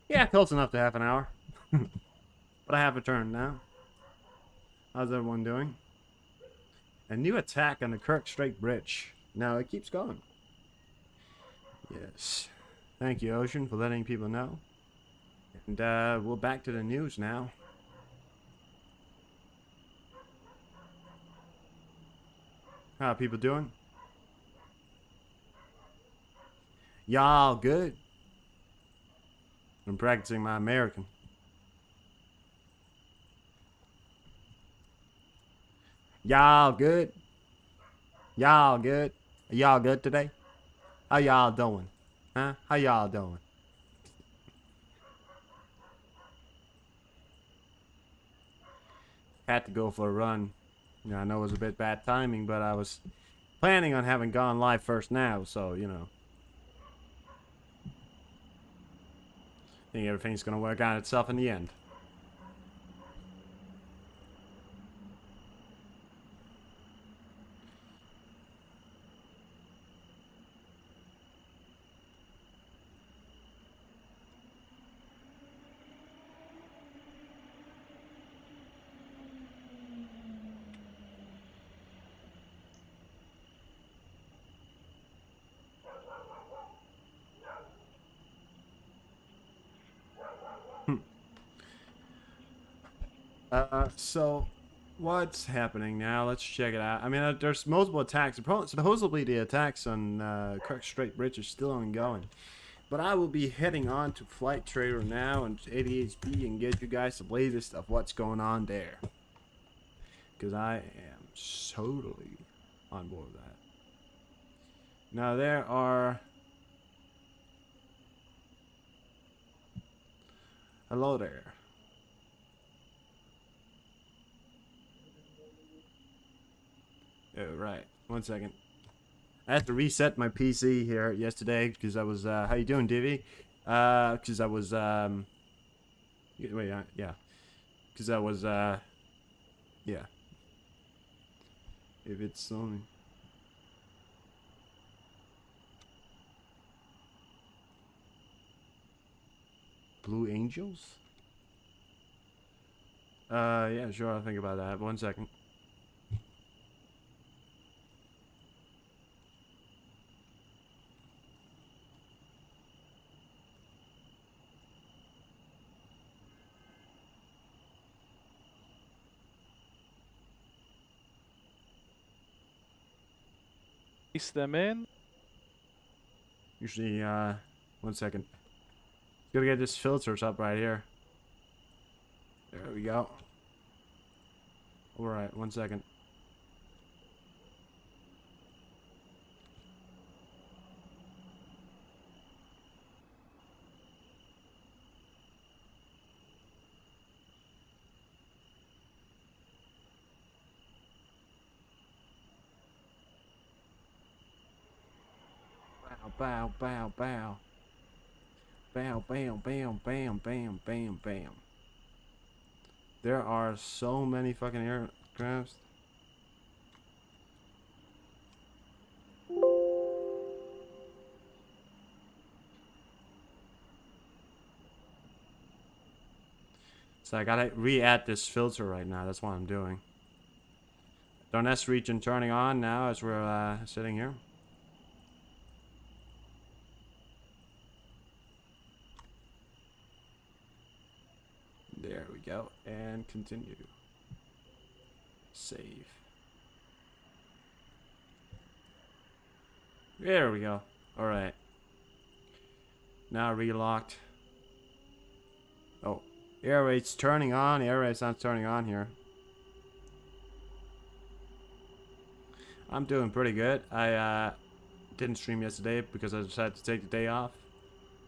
Yeah, close enough to half an hour. But I have returned now. How's everyone doing? A new attack on the Kerch Bridge. Now it keeps going. Yes. Thank you, Ocean, for letting people know. And we're back to the news now. How are people doing? Y'all good? I'm practicing my American. Y'all good? Y'all good? Are y'all good today? How y'all doing? Huh? How y'all doing? Had to go for a run. Yeah, I know it was a bit bad timing, but I was planning on having gone live first now, so, you know. I think everything's gonna work out itself in the end. So what's happening now? Let's check it out. I mean, there's multiple attacks. Supposedly the attacks on Kerch Bridge are still ongoing. But I will be heading on to Flight Trader now and 88B and get you guys the latest of what's going on there. Because I am totally on board with that. Now there are... Hello there. Oh, right. 1 second. I had to reset my PC here yesterday because I was, how you doing, Divvy? Because I was, wait, yeah. Because I was, yeah. If it's only... Blue Angels? Yeah, sure, I'll think about that. 1 second. Place them in. Usually, 1 second. Gotta get this filters up right here. There we go. Alright, 1 second. Bow, bow, bow. Bow, bam, bam, bam, bam, bam, bam. There are so many fucking aircrafts. So I gotta re-add this filter right now. That's what I'm doing. Donetsk region turning on now as we're sitting here. There we go. And continue. Save. There we go. Alright. Now relocked. Oh. Air rate's turning on. Air rate's not turning on here. I'm doing pretty good. I didn't stream yesterday because I decided to take the day off.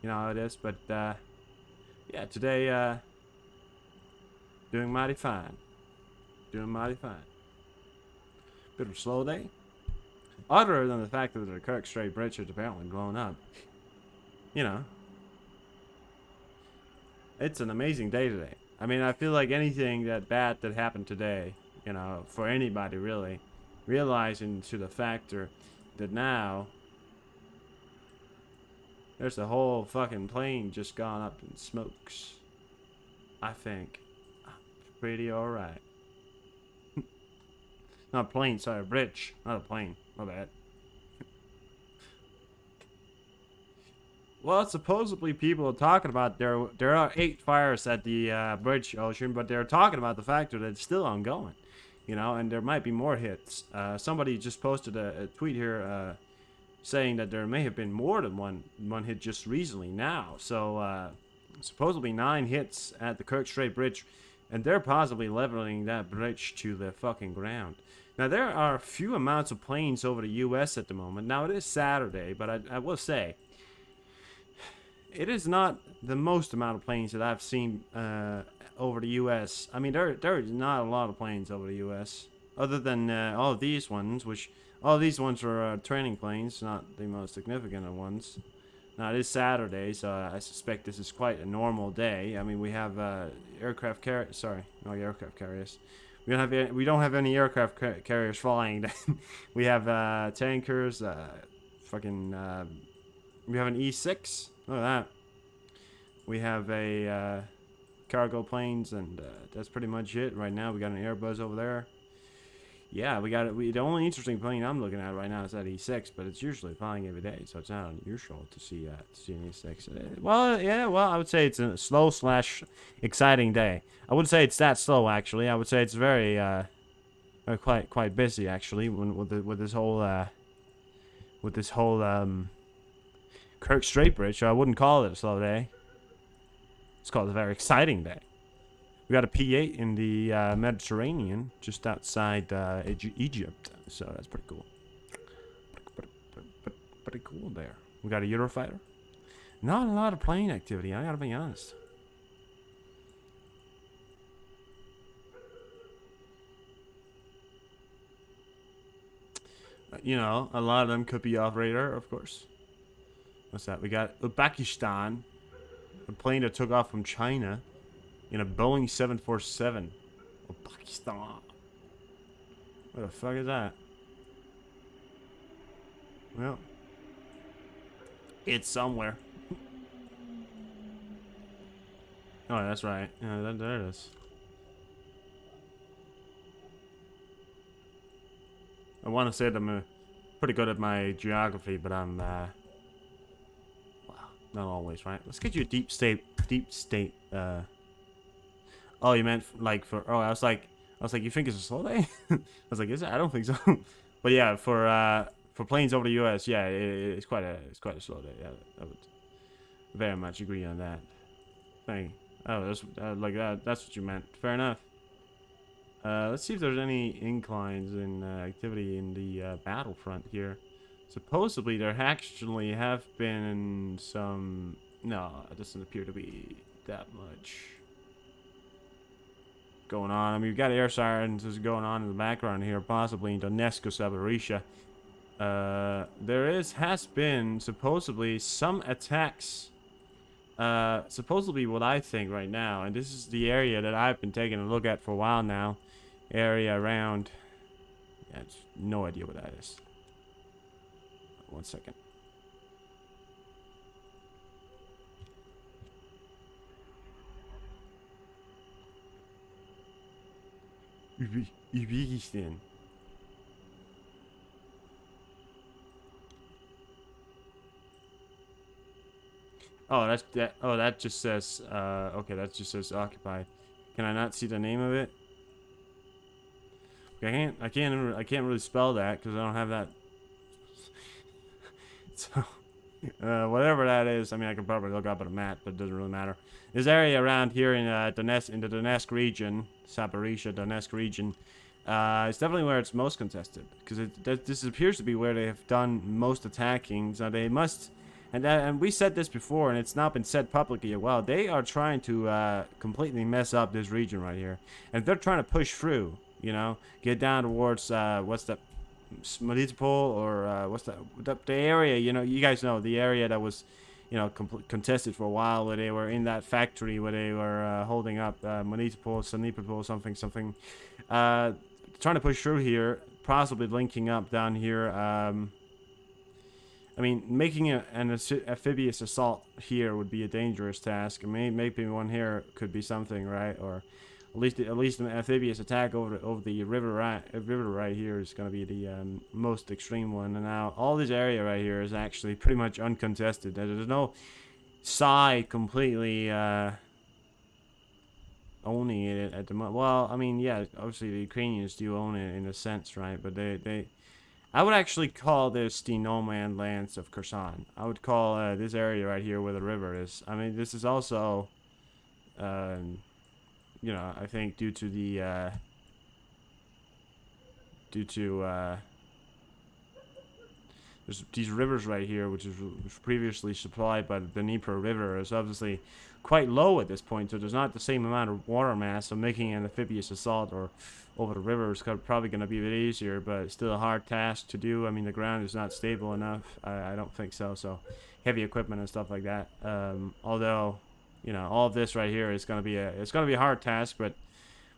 You know how it is. But yeah, today doing mighty fine. Doing mighty fine. Bit of a slow day. Other than the fact that the Kerch Bridge is apparently blown up. You know. It's an amazing day today. I mean, I feel like anything that bad that happened today, you know, for anybody really, realizing to the factor that now there's a whole fucking plane just gone up in smokes. I think pretty alright. Not a plane, sorry, a bridge. Not a plane. My bad. Well, supposedly people are talking about there are 8 fires at the bridge, Ocean, but they're talking about the fact that it's still ongoing, you know, and there might be more hits. Somebody just posted a tweet here saying that there may have been more than one hit just recently now. So supposedly 9 hits at the Kerch Bridge, and they're possibly leveling that bridge to the fucking ground. Now there are few amounts of planes over the U.S. at the moment. Now it is Saturday, but I will say, it is not the most amount of planes that I've seen over the U.S. I mean, there is not a lot of planes over the U.S. other than all of these ones, which all of these ones are training planes, not the most significant ones. Now it is Saturday, so I suspect this is quite a normal day. I mean, we have aircraft carriers. Sorry, no aircraft carriers. We don't have any aircraft carriers flying. We have tankers. We have an E6. Look at that. We have a cargo planes, and that's pretty much it right now. We got an Airbus over there. Yeah, we got it. The only interesting plane I'm looking at right now is that E6, but it's usually flying every day, so it's not unusual to see an E6. Well, yeah, well, I would say it's a slow / exciting day. I wouldn't say it's that slow, actually. I would say it's very quite busy, actually, with this whole Kerch Bridge. So I wouldn't call it a slow day. It's called a very exciting day. We got a P8 in the Mediterranean, just outside Egypt, so that's pretty cool. Pretty cool there. We got a Eurofighter. Not a lot of plane activity, I gotta be honest. You know, a lot of them could be off radar, of course. What's that? We got Uzbekistan, a plane that took off from China in a Boeing 747. Uzbekistan. What the fuck is that? Well, it's somewhere. Oh, that's right. Yeah, there it is. I want to say that I'm pretty good at my geography, but I'm well, not always, right? Let's get you a deep state. Oh, you meant like for? Oh, I was like, you think it's a slow day? I was like, is it? I don't think so. But yeah, for planes over the U.S., yeah, it's quite a slow day. Yeah, I would very much agree on that. Thank you. Oh, that's like that. That's what you meant. Fair enough. Let's see if there's any inclines in activity in the battlefront here. Supposedly there actually have been some. No, it doesn't appear to be that much going on. I mean, we've got air sirens going on in the background here, possibly in Donetsk or Zaporizhzhia. There has been supposedly some attacks. Supposedly what I think right now, and this is the area that I've been taking a look at for a while now, area around. Yeah, no idea what that is. 1 second. Uzbekistan. Oh, that's that. Oh, that just says. Okay, that just says occupied. Can I not see the name of it? I can't really spell that because I don't have that. So, whatever that is, I mean, I can probably look up at a map, but it doesn't really matter. This area around here in Donetsk, in the Donetsk region, Zaporizhzhia, Donetsk region, it's definitely where it's most contested because this appears to be where they have done most attacking. So they must, and we said this before, and it's not been said publicly as well. They are trying to completely mess up this region right here, and they're trying to push through. You know, get down towards what's that? Melitopol or what's that? The area, you know, you guys know the area that was, you know, contested for a while, where they were in that factory where they were holding up Melitopol, Sanipopol, something. Trying to push through here, possibly linking up down here I mean, making an amphibious assault here would be a dangerous task. I mean, maybe one here could be something, right? Or at least an amphibious attack over the river right here is going to be the most extreme one. And now all this area right here is actually pretty much uncontested. There's no side completely owning it at the moment. Well, I mean, yeah, obviously the Ukrainians do own it in a sense, right? But I would actually call this the no man lands of Kherson. I would call this area right here where the river is. I mean, this is also, you know, I think due to the there's these rivers right here, which was previously supplied by the Dnieper River, is obviously quite low at this point, so there's not the same amount of water mass, so making an amphibious assault or over the river is probably going to be a bit easier, but it's still a hard task to do. I mean, the ground is not stable enough. I don't think so, so heavy equipment and stuff like that. Although, you know, all of this right here is going to be a hard task, but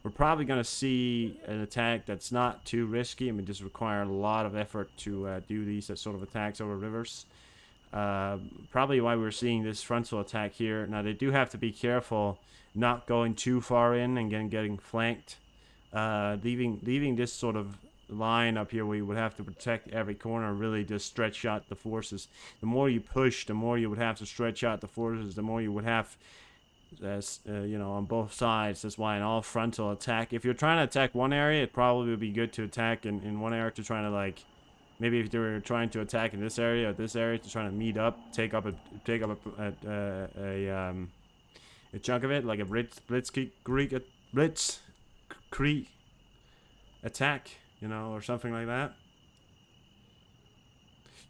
we're probably going to see an attack that's not too risky. I mean, just require a lot of effort to do these sort of attacks over rivers. Probably why we're seeing this frontal attack here. Now, they do have to be careful not going too far in and getting flanked. Leaving this sort of line up here where you would have to protect every corner, really just stretch out the forces. The more you push, the more you would have to stretch out the forces, the more you would have you know, on both sides. That's why an all frontal attack, if you're trying to attack one area, it probably would be good to attack in one area, to try to, like, maybe if they were trying to attack in this area or this area, to try to meet up, take up a chunk of it, like a blitzkrieg attack, you know, or something like that.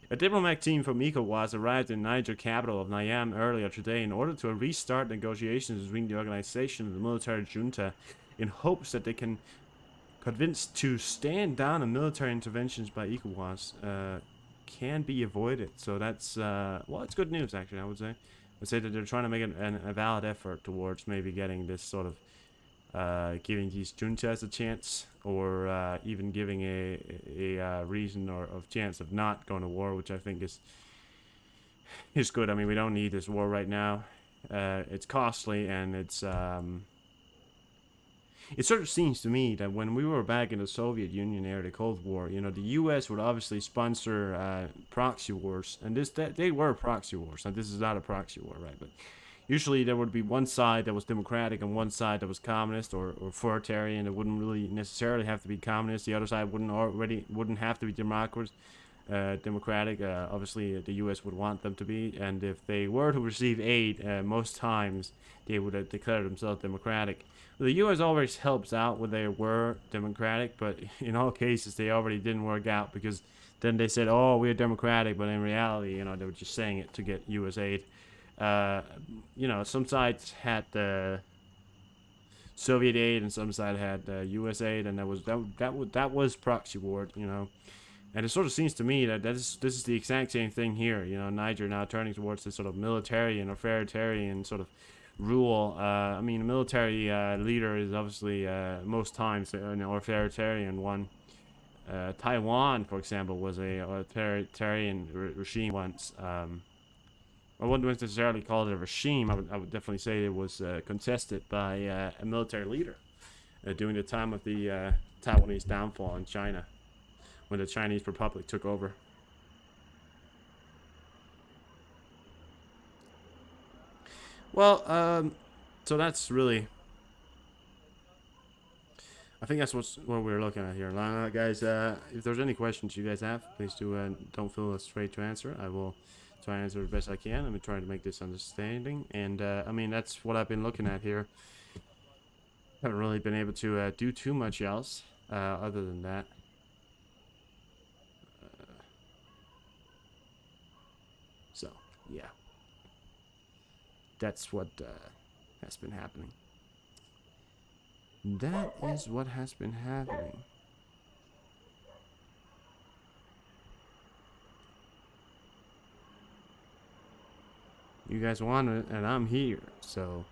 A diplomatic team from ECOWAS arrived in Niger capital of Niamey earlier today in order to restart negotiations between the organization and the military junta, in hopes that they can convince to stand down on military interventions by ECOWAS can be avoided. So that's well, it's good news, actually. I would say that they're trying to make a valid effort towards maybe getting this sort of giving these juntas a chance, or even giving a reason or of chance of not going to war, which I think is good. I mean, we don't need this war right now. It's costly, and it's it sort of seems to me that when we were back in the Soviet Union era, the Cold War, you know, the U.S. would obviously sponsor proxy wars, and they were proxy wars. Now, this is not a proxy war, right? But usually there would be one side that was democratic and one side that was communist or authoritarian. It wouldn't really necessarily have to be communist. The other side wouldn't have to be democratic. Obviously, the U.S. would want them to be, and if they were to receive aid, most times they would declare themselves democratic. The U.S. always helps out when they were democratic, but in all cases they already didn't work out, because then they said, "Oh, we're democratic," but in reality, you know, they were just saying it to get U.S. aid. You know, some sides had Soviet aid and some side had U.S. aid, and that was proxy war, you know. And it sort of seems to me that this is the exact same thing here. You know, Niger now turning towards this sort of military and authoritarian sort of rule. I mean, a military leader is obviously most times an authoritarian one. Taiwan, for example, was a authoritarian regime once. I wouldn't necessarily call it a regime. I would definitely say it was contested by a military leader during the time of the Taiwanese downfall in China, when the Chinese Republic took over. Well, so that's really, I think that's what we're looking at here. Guys, if there's any questions you guys have, please don't feel afraid to answer. I will try and answer the best I can. I'm trying to make this understanding, and I mean, that's what I've been looking at here. Haven't really been able to do too much else other than that. So yeah, that's what has been happening. That is what has been happening. You guys want it, and I'm here, so.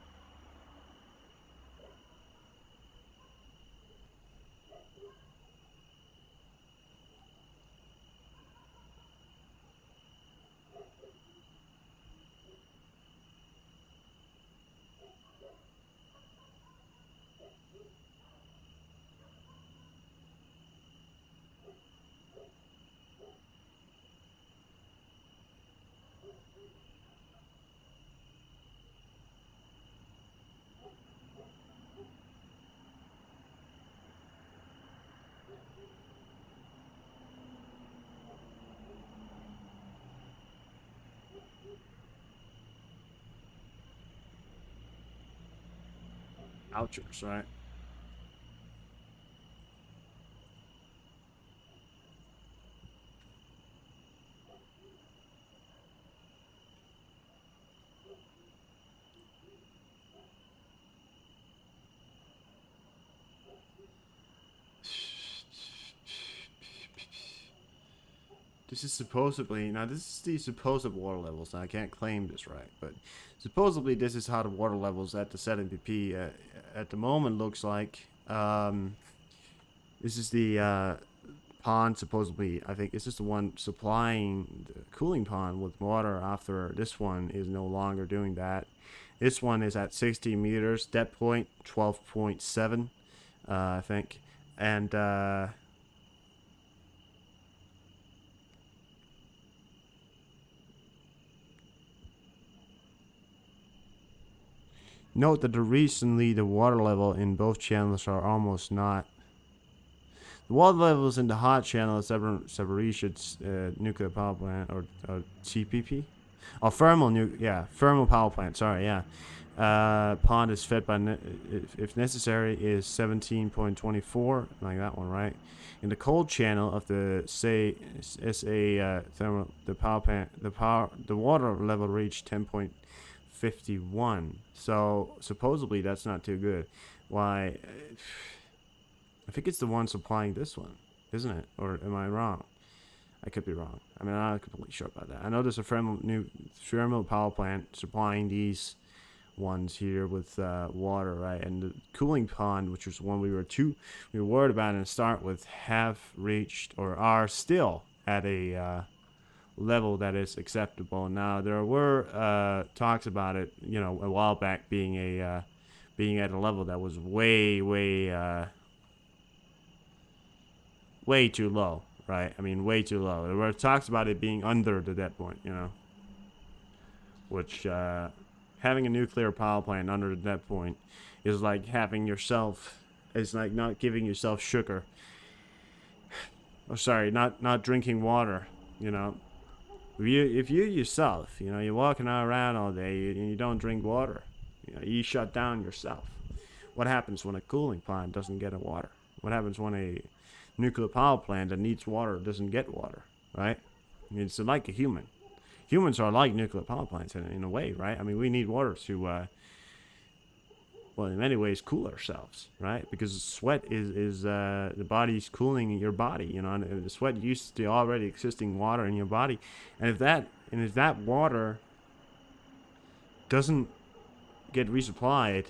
vouchers, right? This is supposedly, now this is the supposed water levels, and I can't claim this right, but supposedly this is how the water levels at the 7pp at the moment looks like. This is the pond, supposedly. I think this is the one supplying the cooling pond with water after this one is no longer doing that. This one is at 60 meters, depth point 12.7, I think, and note that recently the water level in both channels are almost not. The water levels in the hot channel of Zaporizhzhia nuclear power plant, or TPP, or thermal power plant. Sorry, yeah. Pond is fed by, if necessary, is 17.24, like that one, right? In the cold channel of the thermal, the power plant, the water level reached 10.51. So supposedly that's not too good. Why? I think it's the one supplying this one, isn't it? Or am I wrong? I could be wrong. I mean, I'm not completely sure about that. I know there's a thermal power plant supplying these ones here with water, right? And the cooling pond, which was one we were worried about and start with, have reached or are still at a level that is acceptable. Now there were talks about it, you know, a while back being at a level that was way too low, right? I mean, way too low. There were talks about it being under the dead point, you know, which having a nuclear power plant under the dead point is like having yourself, it's like not giving yourself sugar. Oh, sorry, not drinking water, you know. If you yourself, you know, you're walking around all day and you don't drink water, you know, you shut down yourself. What happens when a cooling plant doesn't get water? What happens when a nuclear power plant that needs water doesn't get water, right? I mean, it's like a human. Humans are like nuclear power plants in a way, right? I mean, we need water to, well, in many ways, cool ourselves, right? Because sweat is the body's cooling your body, you know, and the sweat uses the already existing water in your body, and if that water doesn't get resupplied,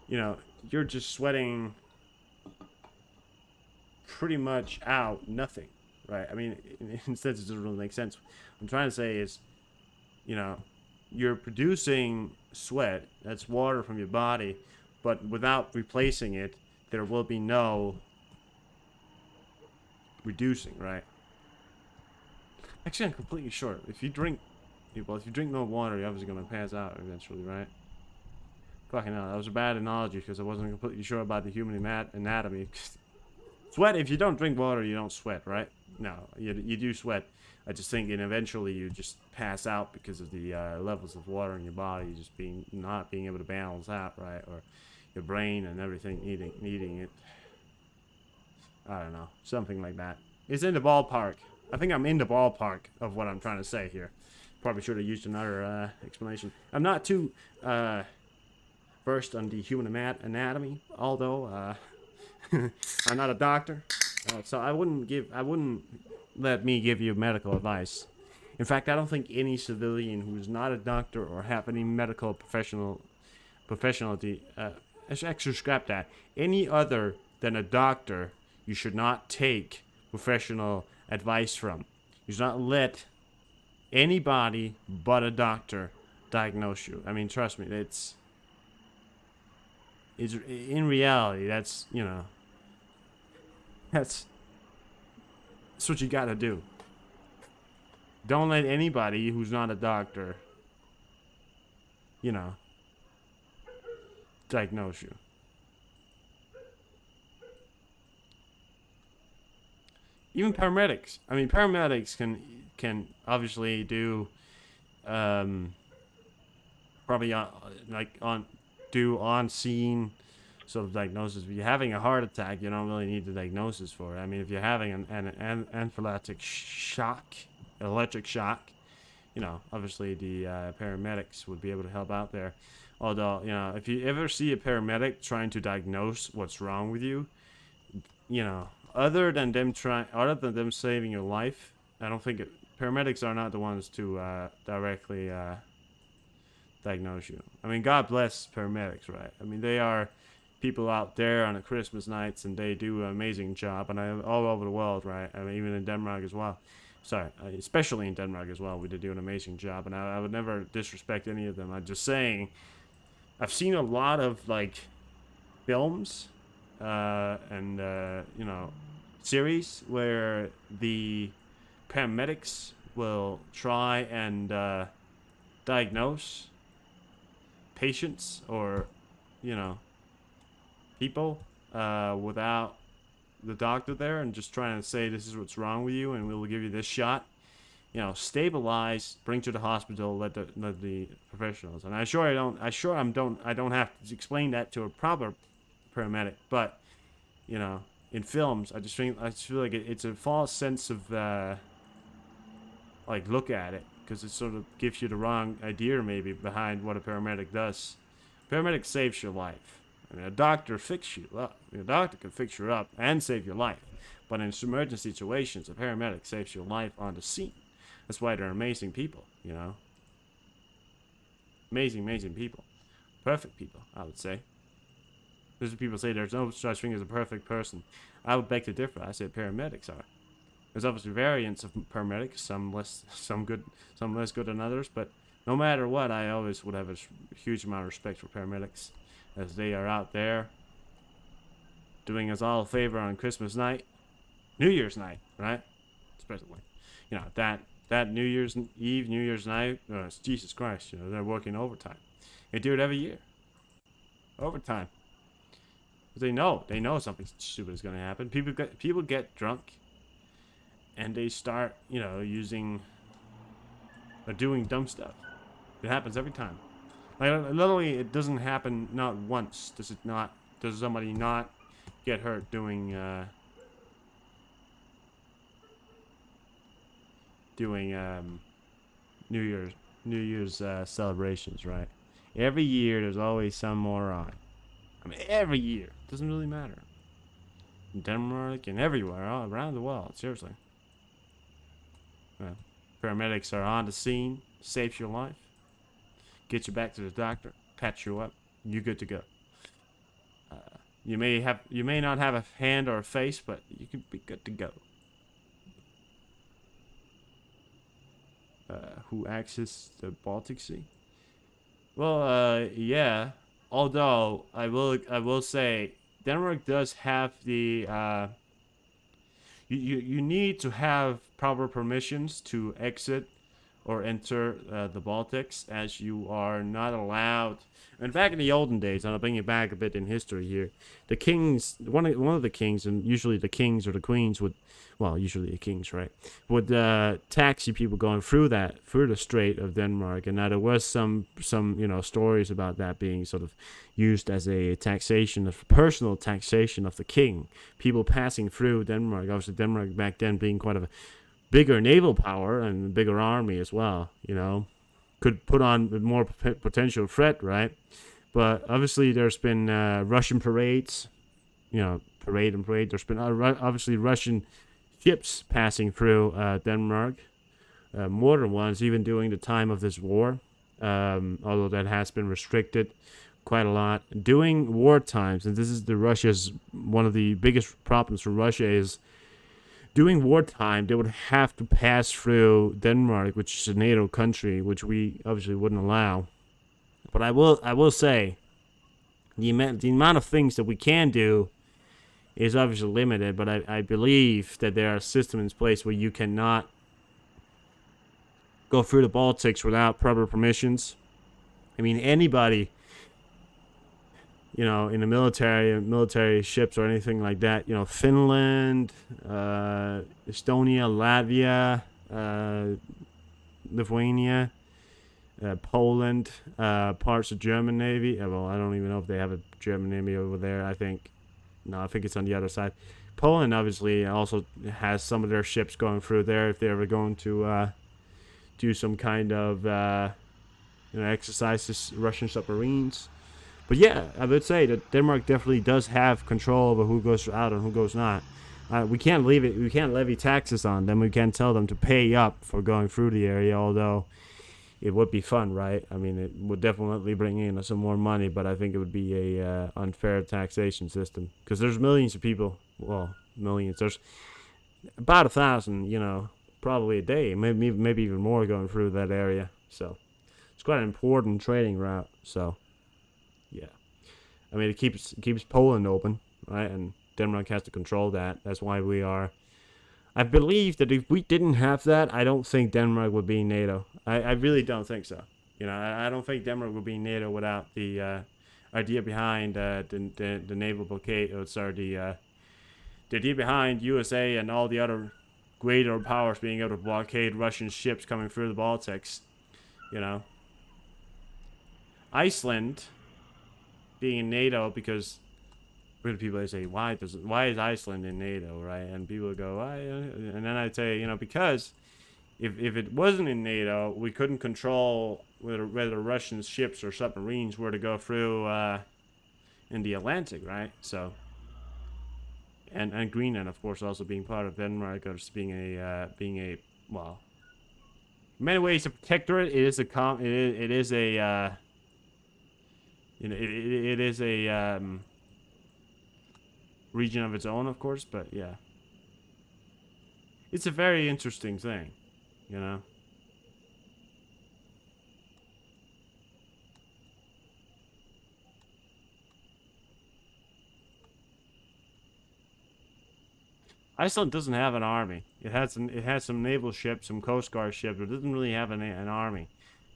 you know, you're just sweating pretty much out nothing, right? I mean, in a sense, it doesn't really make sense. What I'm trying to say is, you know, you're producing sweat, that's water from your body, but without replacing it, there will be no reducing, right? Actually, I'm completely sure. If you drink no water, you're obviously gonna pass out eventually, right? Fucking hell, that was a bad analogy because I wasn't completely sure about the human anatomy. Sweat, if you don't drink water, you don't sweat, right? No, you do sweat. I just think eventually you just pass out because of the levels of water in your body just not being able to balance out, right? Or your brain and everything needing it. I don't know, something like that. It's in the ballpark. I think I'm in the ballpark of what I'm trying to say here. Probably should have used another explanation. I'm not too versed on the human anatomy, although I'm not a doctor, so I wouldn't let me give you medical advice. In fact, I don't think any civilian who's not a doctor or have any medical professionality, actually scrap that. Any other than a doctor, you should not take professional advice from. You should not let anybody but a doctor diagnose you. I mean, trust me, it's in reality, that's, you know, that's what you gotta do. Don't let anybody who's not a doctor, you know, diagnose you. Even paramedics. I mean, paramedics can obviously do, probably on do on-scene sort of diagnosis. If you're having a heart attack, you don't really need the diagnosis for it. I mean, if you're having an anaphylactic shock, electric shock, you know, obviously the paramedics would be able to help out there. Although, you know, if you ever see a paramedic trying to diagnose what's wrong with you, you know, other than them saving your life, I don't think paramedics are not the ones to directly diagnose you. I mean, God bless paramedics, right? I mean, they are people out there on the Christmas nights, and they do an amazing job, and all over the world, right? I mean, even in Denmark as well. Sorry, especially in Denmark as well, we do an amazing job, and I would never disrespect any of them. I'm just saying, I've seen a lot of like films and you know, series where the paramedics will try and diagnose patients or, you know, people without the doctor there, and just trying to say this is what's wrong with you and we'll give you this shot. You know, stabilize, bring to the hospital, let the professionals. And I don't have to explain that to a proper paramedic, but you know, in films, I just feel like it's a false sense of like look at it, because it sort of gives you the wrong idea maybe behind what a paramedic does. Paramedic saves your life. I mean, a doctor fix you up. A doctor can fix you up and save your life. But in emergency situations, a paramedic saves your life on the scene. That's why they're amazing people, you know. Amazing, amazing people. Perfect people, I would say. There's people say there's no such thing as a perfect person. I would beg to differ. I say paramedics are. There's obviously variants of paramedics, some less good than others, but no matter what, I always would have a huge amount of respect for paramedics, as they are out there doing us all a favor on Christmas night, New Year's night, right? Especially, you know, that New Year's Eve, New Year's night, Jesus Christ, you know, they're working overtime. They do it every year. Overtime. They know something stupid is going to happen. People get drunk, and they start, you know, using or doing dumb stuff. It happens every time. Like, literally, it doesn't happen not once. Does somebody not get hurt doing New Year's celebrations, right? Every year, there's always some moron. I mean, every year. It doesn't really matter. In Denmark and everywhere, all around the world, seriously. Paramedics are on the scene, saves your life, get you back to the doctor, patch you up, you're good to go. You may not have a hand or a face, but you can be good to go. Who access the Baltic Sea? Well, yeah. Although I will say Denmark does have the you need to have proper permissions to exit or enter the Baltics, as you are not allowed. And back in the olden days, and I'll bring you back a bit in history here, the kings, one of the kings, and usually the kings or the queens would, well, usually the kings, right, would taxi people going through the Strait of Denmark. And now there was some stories about that being sort of used as a personal taxation of the king. People passing through Denmark, obviously Denmark back then being quite a bigger naval power and a bigger army as well, you know, could put on a more potential threat, right? But obviously there's been Russian parades, you know, parade. There's been obviously Russian ships passing through Denmark, more than once, even during the time of this war, although that has been restricted quite a lot. During war times, and this is one of the biggest problems for Russia is, during wartime, they would have to pass through Denmark, which is a NATO country, which we obviously wouldn't allow. But I will say, the amount of things that we can do is obviously limited. But I believe that there are systems in place where you cannot go through the Baltics without proper permissions. I mean, anybody, you know, in the military ships or anything like that, you know, Finland, Estonia, Latvia, Lithuania, Poland, parts of German Navy. Well, I don't even know if they have a German Navy over there. I think it's on the other side. Poland obviously also has some of their ships going through there if they ever going to do some kind of exercises, Russian submarines. But yeah, I would say that Denmark definitely does have control over who goes out and who goes not. We can't leave it. We can't levy taxes on them. We can't tell them to pay up for going through the area. Although it would be fun, right? I mean, it would definitely bring in some more money. But I think it would be a unfair taxation system because there's millions of people. Well, millions. There's about 1,000, probably a day, maybe even more going through that area. So it's quite an important trading route. So yeah, I mean, it keeps Poland open, right? And Denmark has to control that. That's why we are. I believe that if we didn't have that, I don't think Denmark would be in NATO. I really don't think so. I don't think Denmark would be in NATO without the idea behind the naval blockade. The idea behind USA and all the other greater powers being able to blockade Russian ships coming through the Baltics. Iceland being in NATO because people say why is Iceland in NATO, right? And people go why, and then I'd say because if it wasn't in NATO, we couldn't control whether Russian ships or submarines were to go through in the Atlantic, right? So and Greenland, of course, also being part of Denmark, or being a well, in many ways a protectorate. It is a region of its own, of course, but yeah, it's a very interesting thing, Iceland doesn't have an army. It has some naval ships, some Coast Guard ships, but it doesn't really have an army.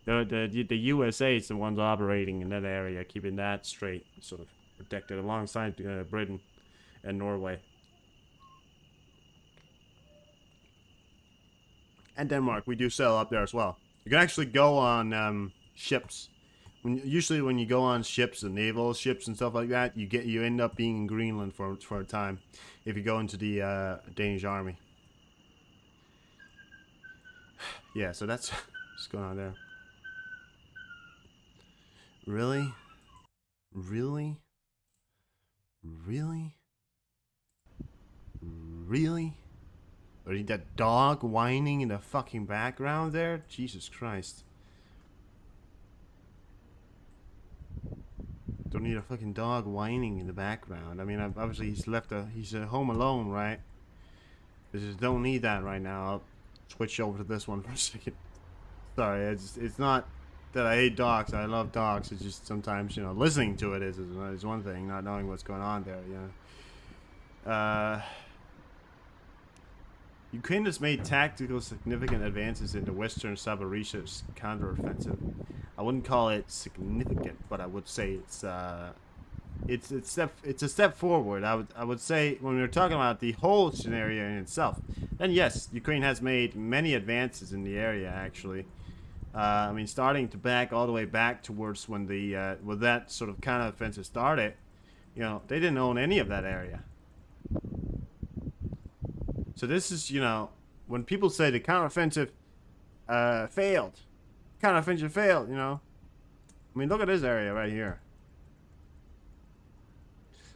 The USA is the ones operating in that area, keeping that straight, sort of protected alongside Britain and Norway. And Denmark, we do sail up there as well. You can actually go on ships. Usually when you go on ships, the naval ships and stuff like that, you end up being in Greenland for a time if you go into the Danish army. Yeah, so that's what's going on there. Really? Really? Really? Really? Or that dog whining in the fucking background there? Jesus Christ. Don't need a fucking dog whining in the background. I mean, obviously he's home alone, right? I just don't need that right now. I'll switch over to this one for a second. Sorry, it's not that I hate dogs. I love dogs. It's just sometimes, listening to it is one thing. Not knowing what's going on there, Ukraine has made tactical significant advances in the Western Zaporizhzhia's counteroffensive. I wouldn't call it significant, but I would say it's a step forward. I would say when we're talking about the whole scenario in itself, then yes, Ukraine has made many advances in the area. Actually, I mean, starting to back all the way back towards when when that sort of counteroffensive started, they didn't own any of that area. So this is, when people say the counteroffensive failed. Counteroffensive failed, I mean, look at this area right here.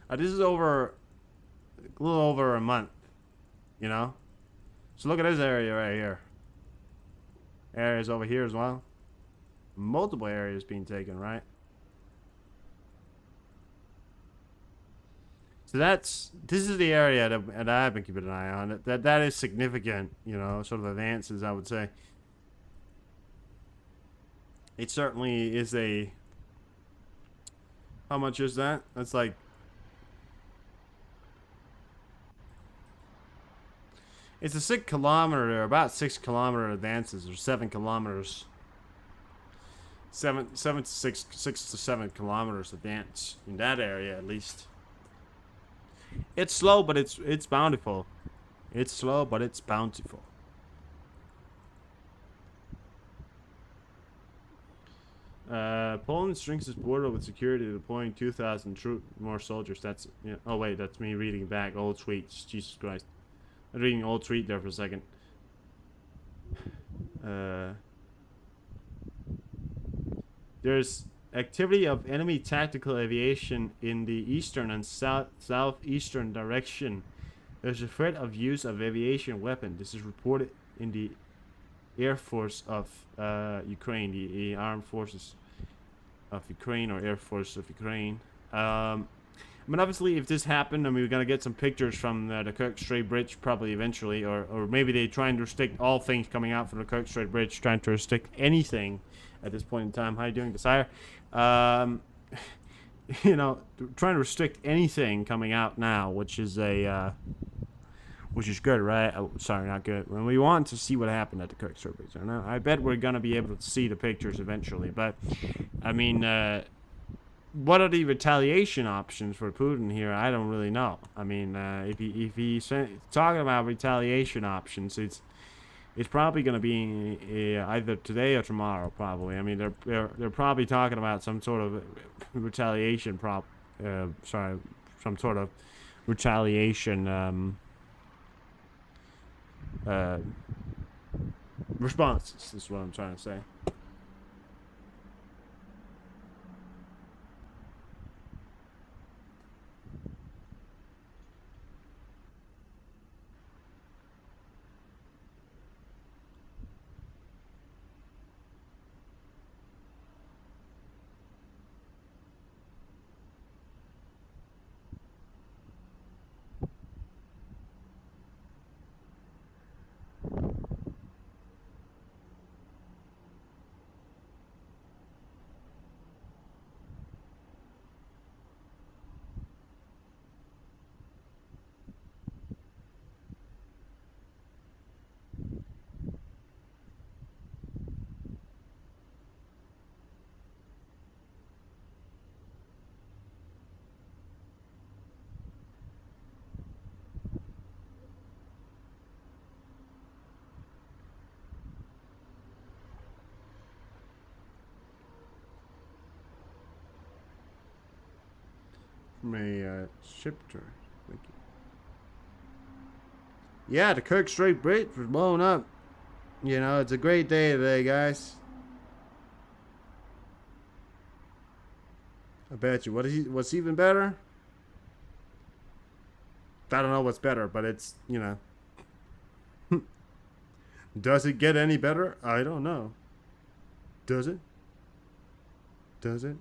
This is over a little over a month, So look at this area right here. Areas over here as well. Multiple areas being taken, right? So this is the area that I've been keeping an eye on. That is significant, sort of advances, I would say. It certainly is a... How much is that? That's like... It's a 6 kilometer, or about 6 kilometer advances, or 7 kilometers. 6 to 7 kilometers advance in that area, at least. It's slow, but it's bountiful. It's slow, but it's bountiful. Poland strengthens its border with security, deploying 2,000 more soldiers. That's yeah. Oh wait, that's me reading back old tweets. Jesus Christ, I'm reading old tweet there for a second. There's activity of enemy tactical aviation in the eastern and southeastern direction. There's a threat of use of aviation weapon. This is reported in the Air Force of Ukraine, the Armed Forces of Ukraine, or Air Force of Ukraine. I mean, obviously, if this happened, I mean, we're gonna get some pictures from the Kerch Bridge probably eventually, or maybe they're trying to restrict all things coming out from the Kerch Bridge, trying to restrict anything at this point in time. How are you doing, Desire? You know, trying to restrict anything coming out now, which is a which is good, right? Oh, sorry, not good. When we want to see what happened at the Kerch Bridge, I bet we're gonna be able to see the pictures eventually. But I mean, what are the retaliation options for Putin here? I don't really know. I mean, if he's talking about retaliation options, it's probably going to be either today or tomorrow. Probably. I mean, they're probably talking about some sort of retaliation some sort of retaliation responses. Is what I'm trying to say. From a ship tour. Thank you. Yeah, the Kerch Bridge was blown up. You know, it's a great day today, guys. I bet you. What's even better? I don't know what's better, but it's, you know. Does it get any better? I don't know. Does it? Does it?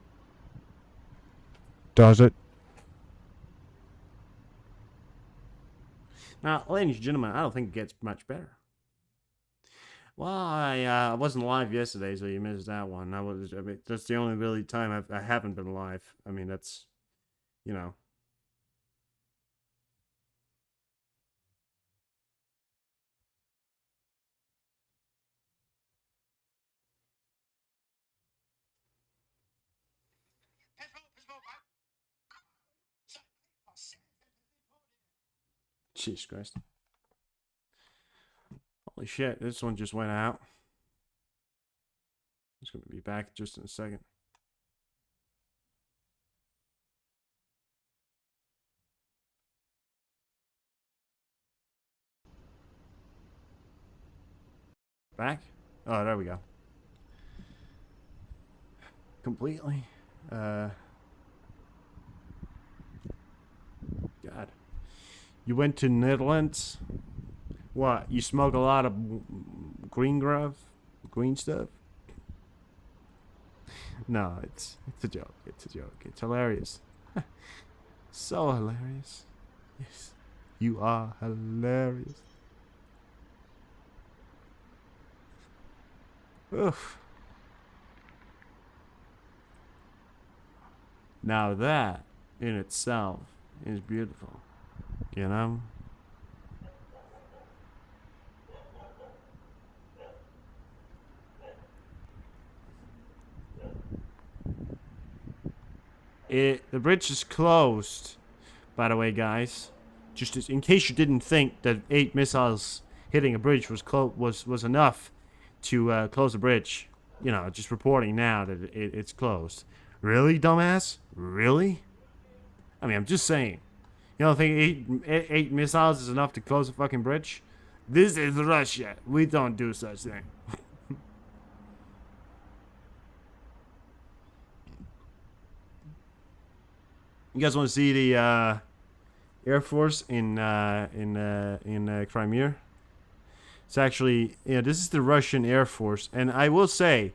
Does it? Now, ladies and gentlemen, I don't think it gets much better. Well, I wasn't live yesterday, so you missed that one. I mean, that's the only really time I haven't been live. I mean, that's, you know. Jesus Christ. Holy shit, this one just went out. It's going to be back just in a second. Back? Oh, there we go. Completely. God. You went to Netherlands? What? You smoke a lot of green stuff? No, it's a joke. It's a joke. It's hilarious. So hilarious. Yes, you are hilarious. Oof. Now that in itself is beautiful, you know? The bridge is closed, by the way, guys. Just in case you didn't think that 8 missiles hitting a bridge was enough to close the bridge. you know, just reporting now that it's closed. Really, dumbass? Really? I mean, I'm just saying. You don't think eight missiles is enough to close a fucking bridge? This is Russia. We don't do such thing. You guys want to see the Air Force in Crimea? It's actually, you know, this is the Russian Air Force, and I will say,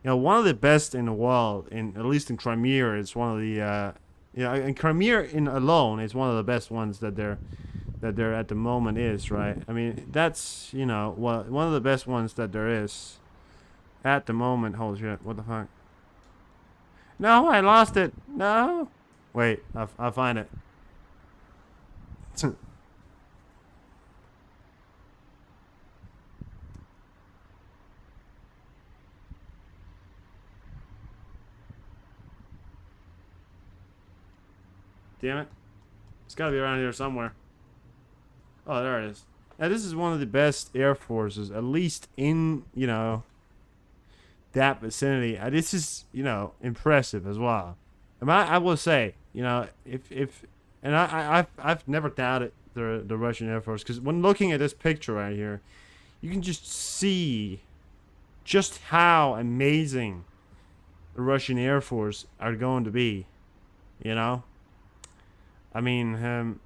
you know, one of the best in the world, at least in Crimea, is one of the, you know, in Crimea alone is one of the best ones that they're at the moment is, right? I mean, that's, you know, one of the best ones that there is at the moment. Holy shit! What the fuck? No, I lost it. No. Wait, I'll find it. Damn it. It's gotta be around here somewhere. Oh, there it is. Now, this is one of the best air forces, at least in, you know, that vicinity. This is, you know, impressive as well. And I will say, you know, and I've never doubted the Russian Air Force, because when looking at this picture right here, you can just see just how amazing the Russian Air Force are going to be, you know? I mean,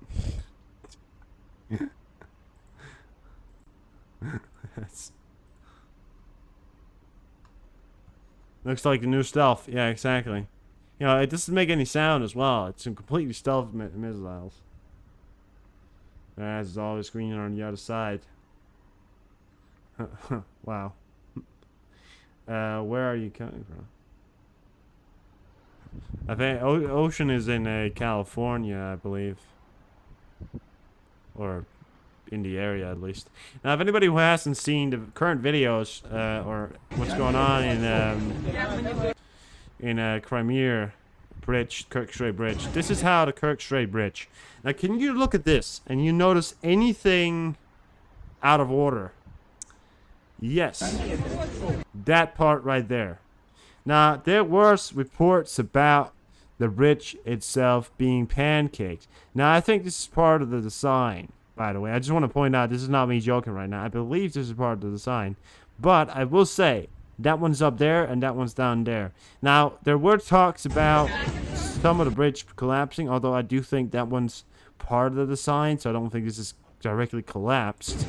looks like the new stealth. Yeah, exactly. You know, it doesn't make any sound as well. It's some completely stealth missiles. As is always screening on the other side. Wow. Where are you coming from? I think Ocean is in California, I believe. Or in the area, at least. Now, if anybody who hasn't seen the current videos, or what's going on in Crimea Bridge, Kerch Bridge, this is how the Kerch Bridge. Now, can you look at this and you notice anything out of order? Yes. That part right there. Now, there was reports about the bridge itself being pancaked. Now, I think this is part of the design, by the way. I just want to point out, this is not me joking right now. I believe this is part of the design. But I will say, that one's up there and that one's down there. Now, there were talks about some of the bridge collapsing, although I do think that one's part of the design, so I don't think this is directly collapsed.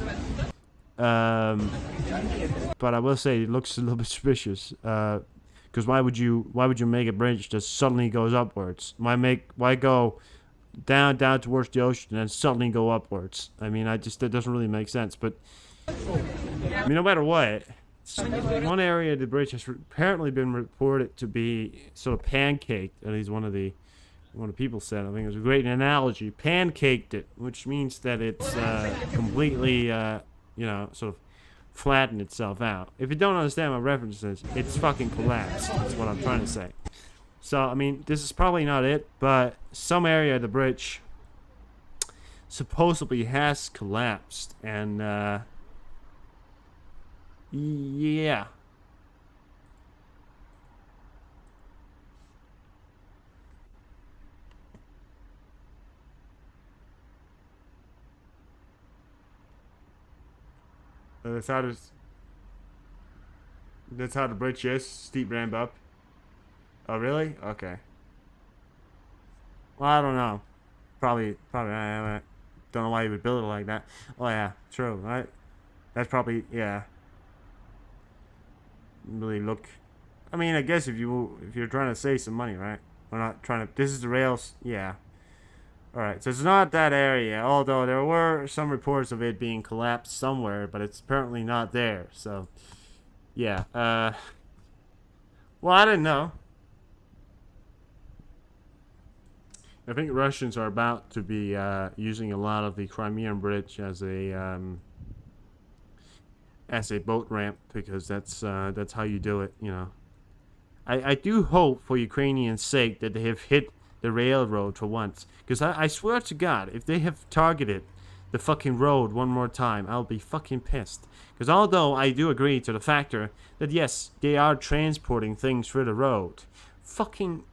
But I will say, it looks a little bit suspicious. Because why would you make a bridge that suddenly goes upwards? Why go down towards the ocean and then suddenly go upwards? I mean, that doesn't really make sense. But I mean, no matter what, one area of the bridge has apparently been reported to be sort of pancaked. At least one of the people said. I think it was a great analogy. Pancaked it, which means that it's completely, you know, sort of flatten itself out. If you don't understand my references, it's fucking collapsed. That's what I'm trying to say. So, I mean, this is probably not it, but some area of the bridge supposedly has collapsed, and, yeah. That's how the bridge is. Steep ramp up. Oh, really? Okay. Well, I don't know. Probably. I don't know why you would build it like that. Oh yeah, true. Right. That's probably, yeah. Really look. I mean, I guess if you're trying to save some money, right? We're not trying to. This is the rails. Yeah. Alright, so it's not that area, although there were some reports of it being collapsed somewhere, but it's apparently not there, so, yeah, well, I didn't know. I think Russians are about to be, using a lot of the Crimean Bridge as a boat ramp, because that's how you do it, you know. I do hope, for Ukrainians' sake, that they have hit the railroad for once, because I swear to God, if they have targeted the fucking road one more time, I'll be fucking pissed. Because although I do agree to the factor that yes, they are transporting things through the road, fucking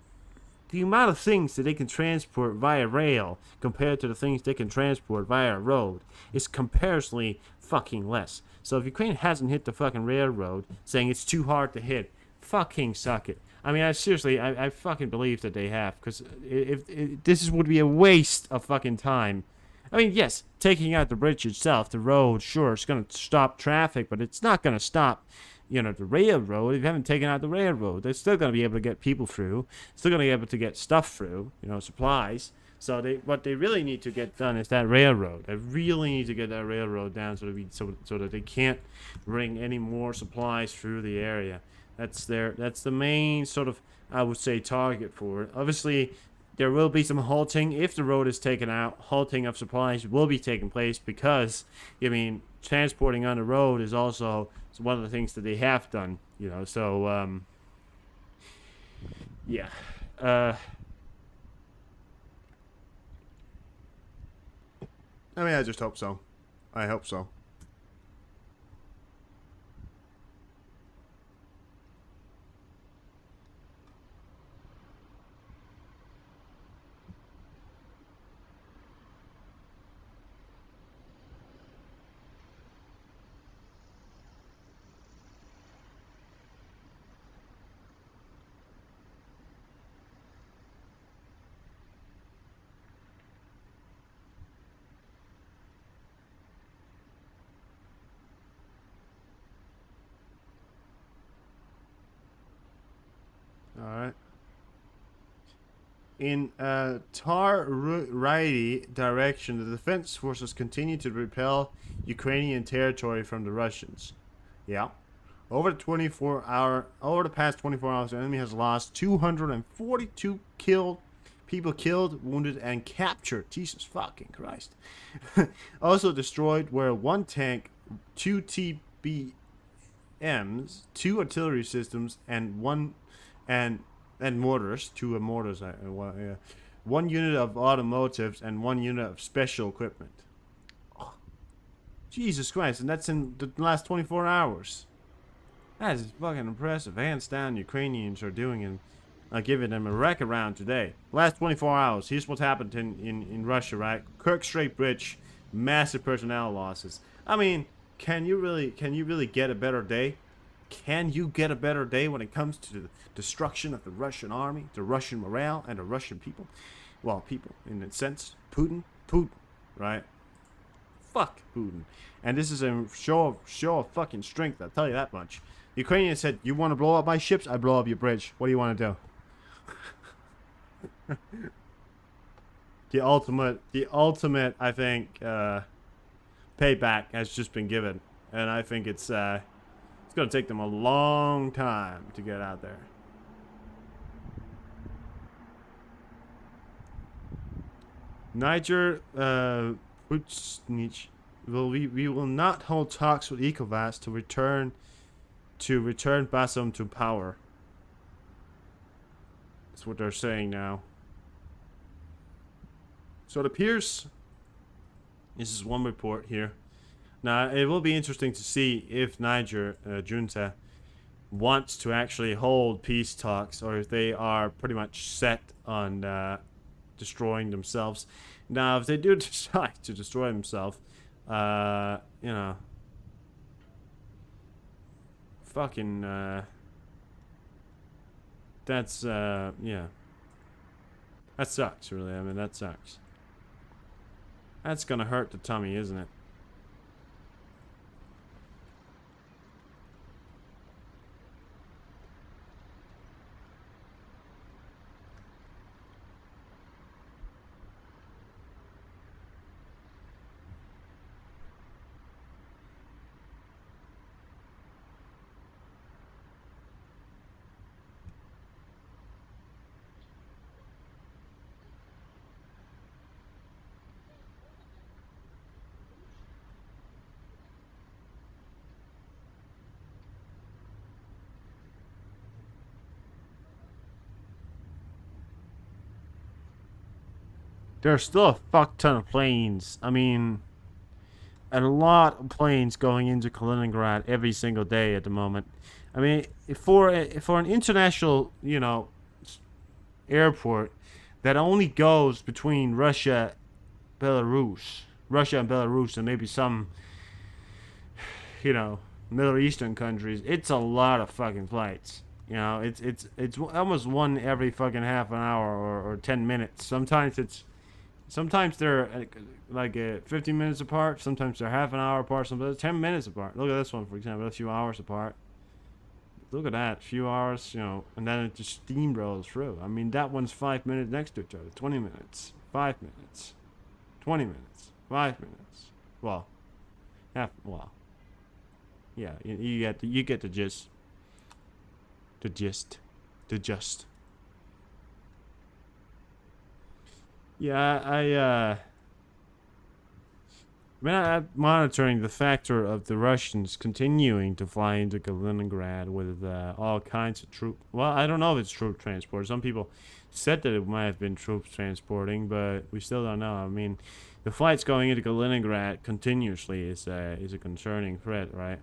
the amount of things that they can transport via rail compared to the things they can transport via road is comparatively fucking less. So if Ukraine hasn't hit the fucking railroad, saying it's too hard to hit, fucking suck it. I mean, I fucking believe that they have, because if this would be a waste of fucking time. I mean, yes, taking out the bridge itself, the road, sure, it's going to stop traffic, but it's not going to stop, the railroad. If you haven't taken out the railroad, they're still going to be able to get people through, still going to be able to get stuff through, supplies. So what they really need to get done is that railroad. They really need to get that railroad down so that they can't bring any more supplies through the area. That's the main sort of, I would say, target for it. Obviously, there will be some halting if the road is taken out. Halting of supplies will be taking place because, transporting on the road is also one of the things that they have done. So yeah. I just hope so. I hope so. Alright. In Tar-Righty direction, the defense forces continue to repel Ukrainian territory from the Russians. Yeah. Over the past 24 hours, the enemy has lost 242 people killed, wounded, and captured. Jesus fucking Christ. Also destroyed were 1 tank, 2 TBMs, 2 artillery systems, and mortars, 2 mortars, 1 unit of automotives, and 1 unit of special equipment. Oh, Jesus Christ, and that's in the last 24 hours. That is fucking impressive. Hands down, Ukrainians are doing and giving them a wreck around today. Last 24 hours, here's what happened in Russia, right? Kerch Bridge, massive personnel losses. I mean, can you really get a better day? Can you get a better day when it comes to the destruction of the Russian army, the Russian morale, and the Russian people? Well, people, in a sense. Putin, right? Fuck Putin. And this is a show of fucking strength, I'll tell you that much. The Ukrainians said, you want to blow up my ships? I blow up your bridge. What do you want to do? The ultimate, I think, payback has just been given. And I think it's going to take them a long time to get out there. Niger, we will not hold talks with ECOWAS to return Bassam to power. That's what they're saying now. So it appears, this is one report here. Now, it will be interesting to see if Niger junta wants to actually hold peace talks, or if they are pretty much set on destroying themselves. Now, if they do decide to destroy themselves, fucking, that's, yeah. That sucks, really. I mean, that sucks. That's gonna hurt the tummy, isn't it? There's still a fuck ton of planes. I mean, a lot of planes going into Kaliningrad every single day at the moment. I mean, for an international, airport that only goes between Russia and Belarus, and maybe some, Middle Eastern countries, it's a lot of fucking flights. It's almost one every fucking half an hour or 10 minutes. Sometimes they're like 15 minutes apart. Sometimes they're half an hour apart. Sometimes 10 minutes apart. Look at this one, for example, a few hours apart. Look at that, a few hours, and then it just steamrolls through. I mean, that one's 5 minutes next to each other. 20 minutes, 5 minutes, 20 minutes, 5 minutes. Well, yeah, you get the gist. The gist. Yeah, I'm monitoring the factor of the Russians continuing to fly into Kaliningrad with all kinds of troop. Well, I don't know if it's troop transport. Some people said that it might have been troops transporting, but we still don't know. I mean, the flights going into Kaliningrad continuously is a concerning threat, right?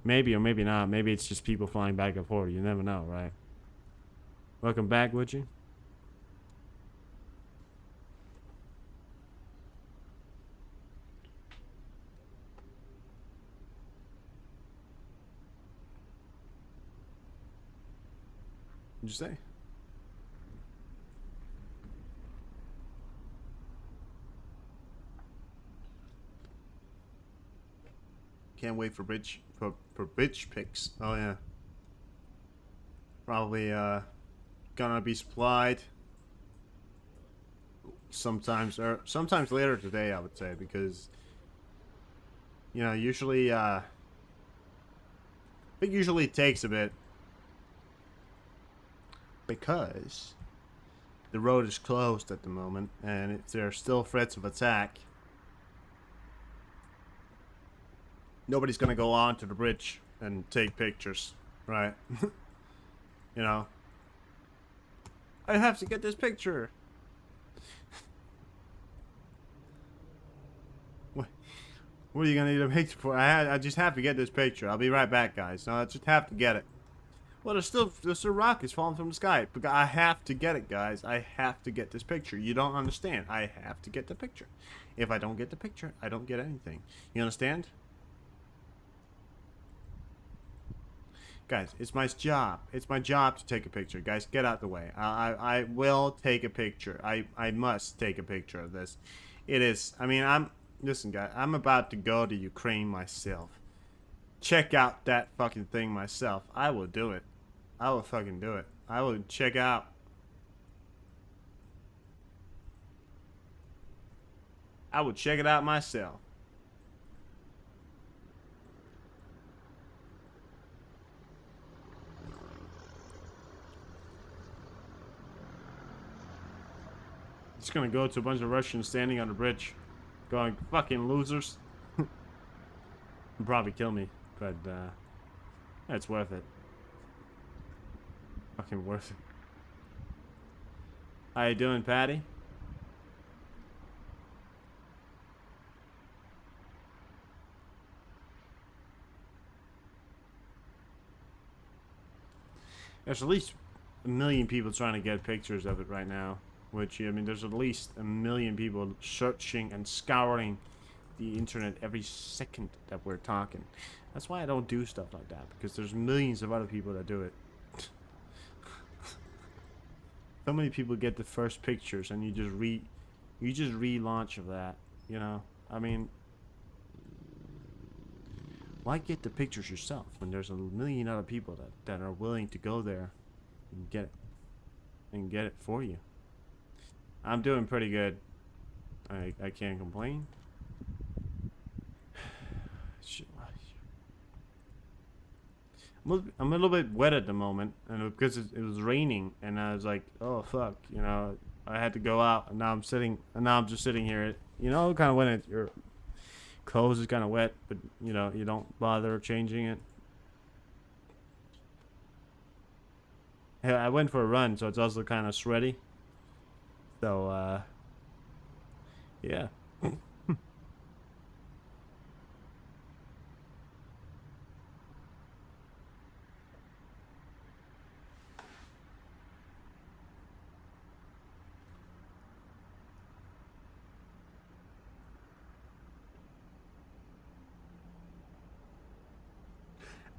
Maybe or maybe not. Maybe it's just people flying back and forth. You never know, right? Welcome back, would you? What'd you say? Can't wait for bridge pics. Oh yeah. Probably gonna be supplied sometimes later today, I would say, because usually it usually takes a bit because the road is closed at the moment, and if there are still threats of attack, nobody's gonna go on to the bridge and take pictures, right? I have to get this picture. What are you gonna need a picture for? I just have to get this picture. I'll be right back, guys. No, I just have to get it. Well, there's still rockets falling from the sky. But I have to get it, guys. I have to get this picture. You don't understand. I have to get the picture. If I don't get the picture, I don't get anything. You understand? Guys, it's my job. It's my job to take a picture. Guys, get out the way. I will take a picture. I must take a picture of this. It is. I mean, listen, guys. I'm about to go to Ukraine myself. Check out that fucking thing myself. I will do it. I will fucking do it. I will check out. I will check it out myself. Just gonna go to a bunch of Russians standing on the bridge, going, fucking losers. They'll probably kill me, but it's worth it. Fucking worth it. How you doing, Patty? There's at least a million people trying to get pictures of it right now. Which, I mean, there's at least a million people searching and scouring the internet every second that we're talking. That's why I don't do stuff like that, because there's millions of other people that do it. So many people get the first pictures, and you just relaunch of that. I mean, why get the pictures yourself when there's a million other people that are willing to go there and get it for you? I'm doing pretty good. I can't complain. I'm a little bit wet at the moment, and because it was raining, and I was like, oh fuck, I had to go out, and now I'm just sitting here. Kind of when your clothes is kind of wet, but you don't bother changing it. I went for a run, so it's also kind of sweaty. So, yeah.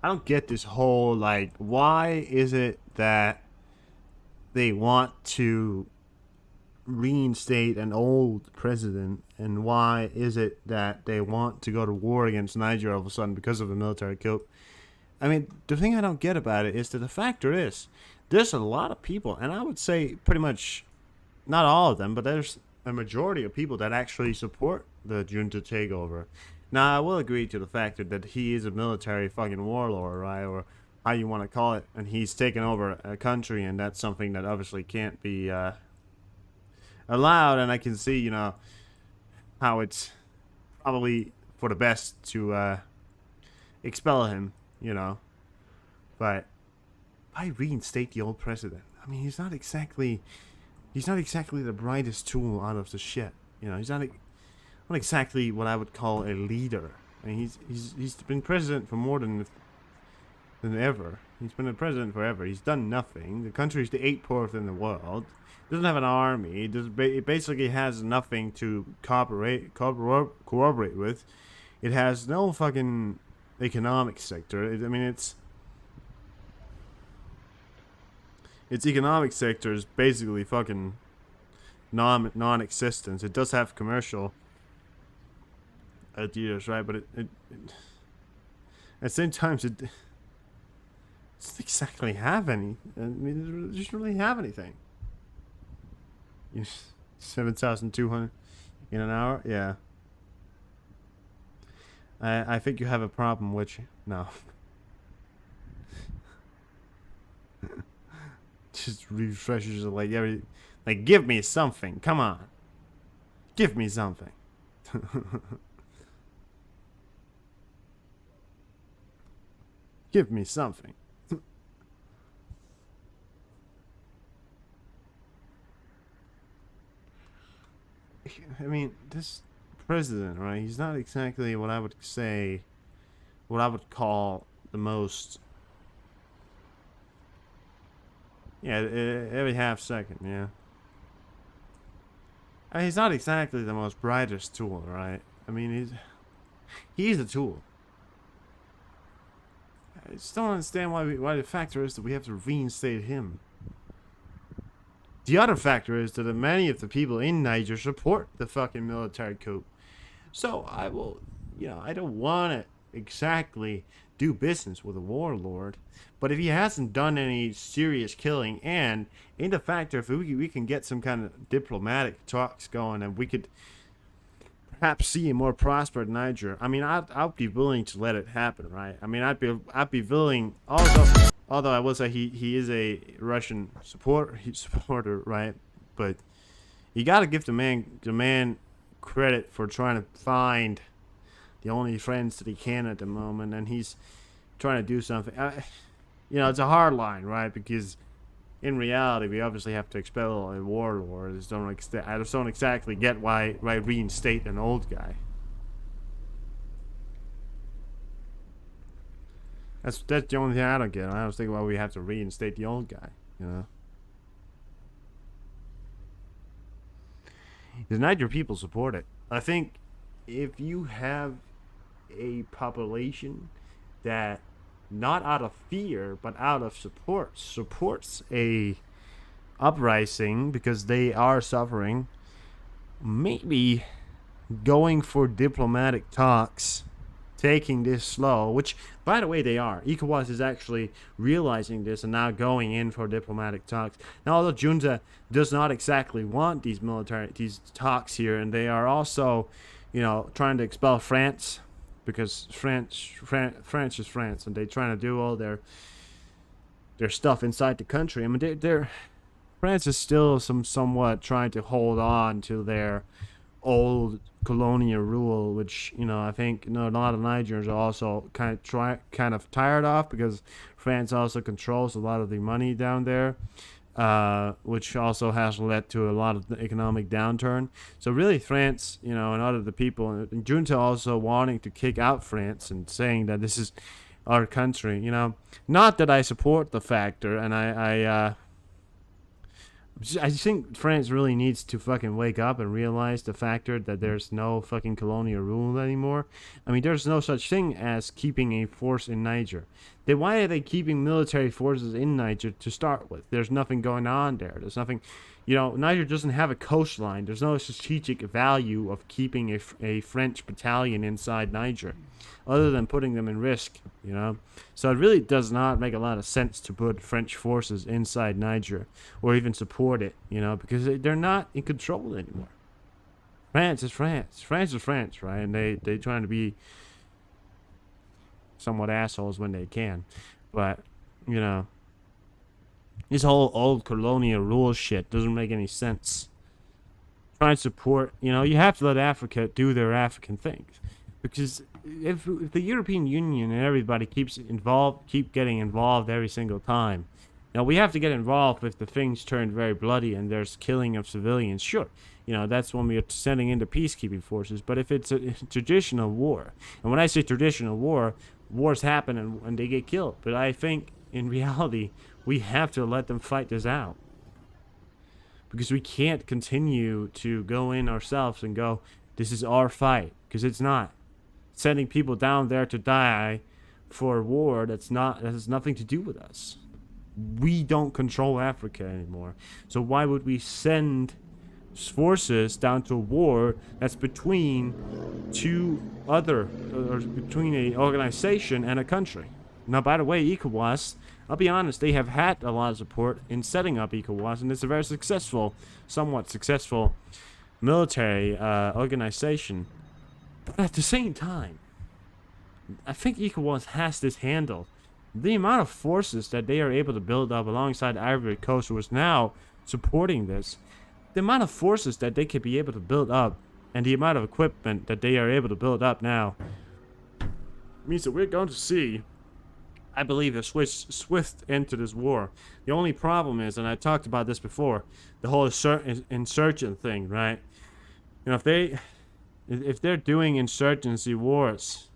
I don't get this whole, like, why is it that they want to reinstate an old president, and why is it that they want to go to war against Niger all of a sudden because of a military coup? I mean, the thing I don't get about it is that the factor is there's a lot of people, and I would say pretty much not all of them, but there's a majority of people that actually support the junta takeover. Now, I will agree to the factor that he is a military fucking warlord, right, or how you want to call it, and he's taken over a country, and that's something that obviously can't be allowed. And I can see, you know, how it's probably for the best to expel him, you know. But why reinstate the old president? I mean, he's not exactly the brightest tool out of the shit. You know, he's not exactly what I would call a leader. I mean, he's been president for more than ever. He's been a president forever. He's done nothing. The country's the 8th poorest in the world. It doesn't have an army. It basically has nothing to corroborate with. It has no fucking economic sector. I mean, its economic sector is basically fucking non-existent. It does have commercial ideas, right? But it at the same time, it doesn't exactly have any. I mean, it doesn't really have anything. 7,200 in an hour? Yeah. I think you have a problem, which... No. Just refreshes it like every... Like, give me something. Come on. Give me something. Give me something. I mean, this president, right? He's not exactly what I would call the most. Yeah, every half second, yeah. I mean, he's not exactly the most brightest tool, right? I mean, he's a tool. I just don't understand why the factor is that we have to reinstate him. The other factor is that many of the people in Niger support the fucking military coup. So I will, you know, I don't want to exactly do business with a warlord, but if he hasn't done any serious killing, and in the factor if we can get some kind of diplomatic talks going, and we could perhaps see a more prosperous Niger, I mean, I'd be willing to let it happen, right? I mean, I'd be willing. Although I will say he is a Russian supporter, right? But you got to give the man credit for trying to find the only friends that he can at the moment, and he's trying to do something. You know, it's a hard line, right? Because in reality, we obviously have to expel a warlord. I just don't exactly get why reinstate an old guy. That's the only thing I don't get. I was thinking why we have to reinstate the old guy, you know. The Niger people support it. I think if you have a population that, not out of fear but out of support, supports a uprising because they are suffering, maybe going for diplomatic talks, taking this slow, which, by the way, they are. ECOWAS is actually realizing this and now going in for diplomatic talks. Now, although junta does not exactly want these talks here, and they are also, you know, trying to expel France, because France is France, and they're trying to do all their stuff inside the country. I mean, France is still somewhat trying to hold on to their old colonial rule, which, you know, I think, you know, a lot of Nigerians are also kind of tired of, because France also controls a lot of the money down there, which also has led to a lot of the economic downturn. So really, France, you know, and other the people, and junta also wanting to kick out France and saying that this is our country, you know. Not that I support the factor, and I think France really needs to fucking wake up and realize the factor that there's no fucking colonial rule anymore. I mean, there's no such thing as keeping a force in Niger. Then why are they keeping military forces in Niger to start with? There's nothing going on there. There's nothing, Niger doesn't have a coastline. There's no strategic value of keeping a French battalion inside Niger, other than putting them in risk, So it really does not make a lot of sense to put French forces inside Niger or even support it, because they're not in control anymore. France is France. France is France, right? And they trying to be somewhat assholes when they can. But, this whole old colonial rule shit doesn't make any sense. Try and support, you have to let Africa do their African things. Because if the European Union and everybody keep getting involved every single time, we have to get involved if the things turn very bloody and there's killing of civilians. Sure, that's when we are sending in the peacekeeping forces. But if it's a traditional war, and when I say traditional war, wars happen and they get killed. But I think in reality, we have to let them fight this out. Because we can't continue to go in ourselves and go, this is our fight. Because it's not. Sending people down there to die for a war that has nothing to do with us. We don't control Africa anymore. So why would we send forces down to a war that's between between an organization and a country? Now, by the way, ECOWAS, I'll be honest, they have had a lot of support in setting up ECOWAS, and it's a very somewhat successful military organization. But at the same time, I think ECOWAS has this handled. The amount of forces that they are able to build up alongside Ivory Coast, who is now supporting this, the amount of forces that they could be able to build up, and the amount of equipment that they are able to build up now, means that we're going to see, I believe, a swift end to this war. The only problem is, and I talked about this before, the whole insurgent thing, right? If they're doing insurgency wars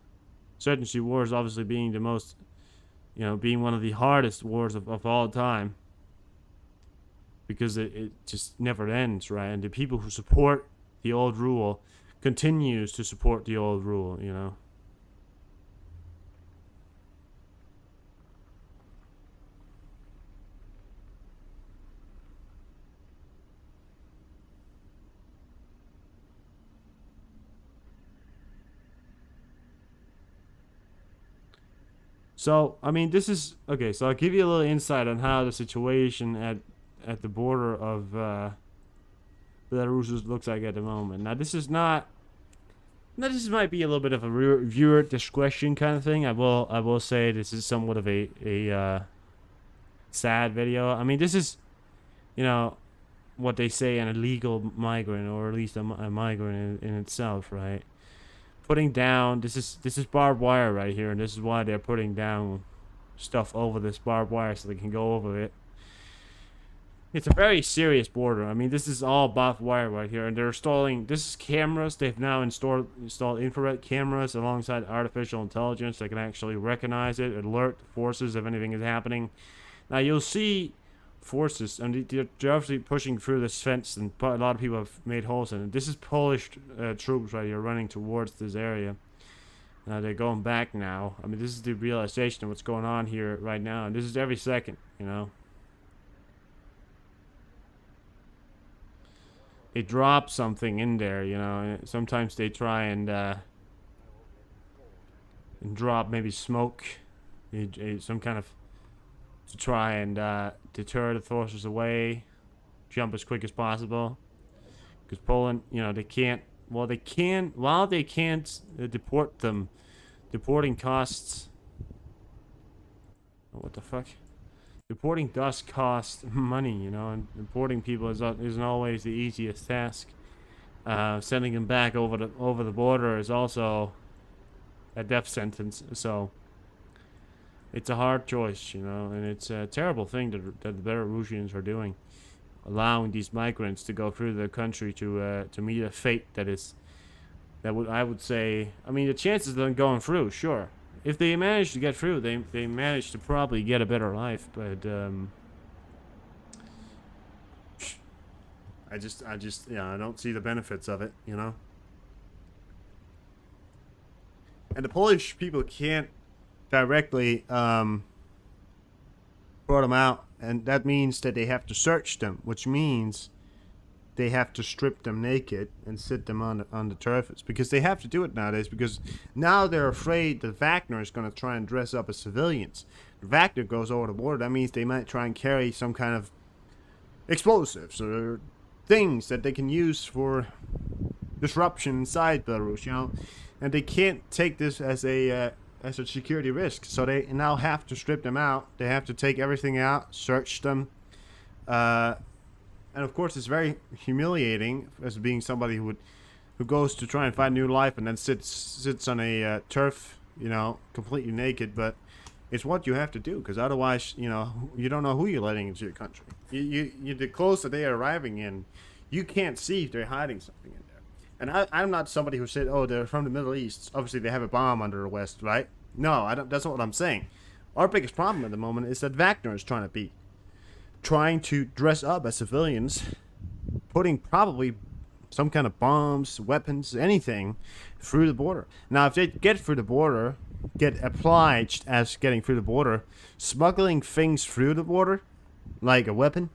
obviously being the most, being one of the hardest wars of all time, because it just never ends, right? And the people who support the old rule continues to support the old rule, So, I mean, this is... Okay, so I'll give you a little insight on how the situation at the border of Belarus looks like at the moment. Now, this is not... Now, this might be a little bit of a viewer discretion kind of thing. I will say this is somewhat of a sad video. I mean, this is, what they say an illegal migrant, or at least a migrant in itself, right? Putting down, this is barbed wire right here, and this is why they're putting down stuff over this barbed wire so they can go over it. It's a very serious border. I mean, this is all barbed wire right here, and they're installing, this is cameras. They've now installed infrared cameras alongside artificial intelligence that can actually recognize it, alert forces if anything is happening. Now you'll see forces, and they're obviously pushing through this fence, and a lot of people have made holes in it. This is Polish troops right here running towards this area. They're going back now. I mean, this is the realization of what's going on here right now, and this is every second, They drop something in there, and sometimes they try and drop maybe smoke, some kind of, to try and deter the forces away, jump as quick as possible. Because Poland, they can't, while they can't deport them, deporting costs, what the fuck? Deporting does cost money, and deporting people isn't always the easiest task. Sending them back over the border is also a death sentence, so it's a hard choice, and it's a terrible thing that the Belarusians are doing, allowing these migrants to go through their country to meet a fate I would say, I mean, the chances of them going through, sure. If they manage to get through, they manage to probably get a better life, but I just, yeah, I don't see the benefits of it, you know? And the Polish people can't directly, throw them out, and that means that they have to search them, which means they have to strip them naked and sit them on the turfs, because they have to do it nowadays, because now they're afraid that Wagner is going to try and dress up as civilians. If Wagner goes over the border, that means they might try and carry some kind of explosives or things that they can use for disruption inside Belarus, you know, and they can't take this as a security risk, so they now have to strip them out. They have to take everything out, search them, and of course, it's very humiliating as being somebody who goes to try and find new life and then sits on a turf, you know, completely naked. But it's what you have to do, because otherwise, you know, you don't know who you're letting into your country. You the clothes that they are arriving in, you can't see if they're hiding something in there. And I'm not somebody who said, oh, they're from the Middle East. Obviously, they have a bomb under the West, right? No, I don't. That's not what I'm saying. Our biggest problem at the moment is that Wagner is trying to dress up as civilians, putting probably some kind of bombs, weapons, anything through the border. Now, if they get through the border, get obliged as getting through the border, smuggling things through the border, like a weapon,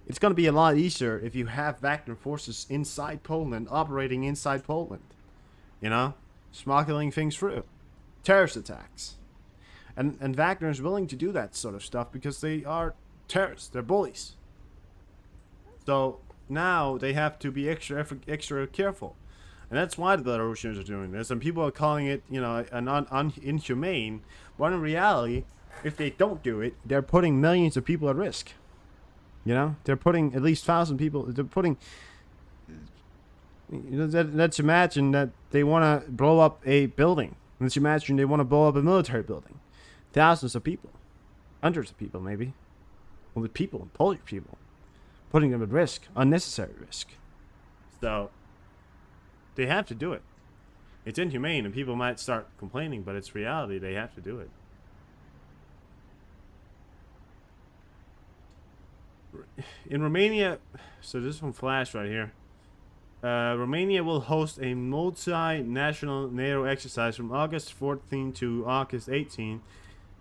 it's going to be a lot easier if you have Wagner forces inside Poland, operating inside Poland. You know? Smuggling things through. Terrorist attacks. And Wagner is willing to do that sort of stuff because they are terrorists. They're bullies. So now they have to be extra careful. And that's why the Belarusians are doing this. And people are calling it, you know, an inhumane. But in reality, if they don't do it, they're putting millions of people at risk. You know? They're putting at least 1,000 people. They're putting... You know, let's imagine that they want to blow up a building. Let's imagine they want to blow up a military building. Thousands of people. Hundreds of people, maybe. Well, the people, Polish people. Putting them at risk. Unnecessary risk. So, they have to do it. It's inhumane, and people might start complaining, but it's reality. They have to do it. In Romania, so this one flash right here. Romania will host a multi-national NATO exercise from August 14 to August 18.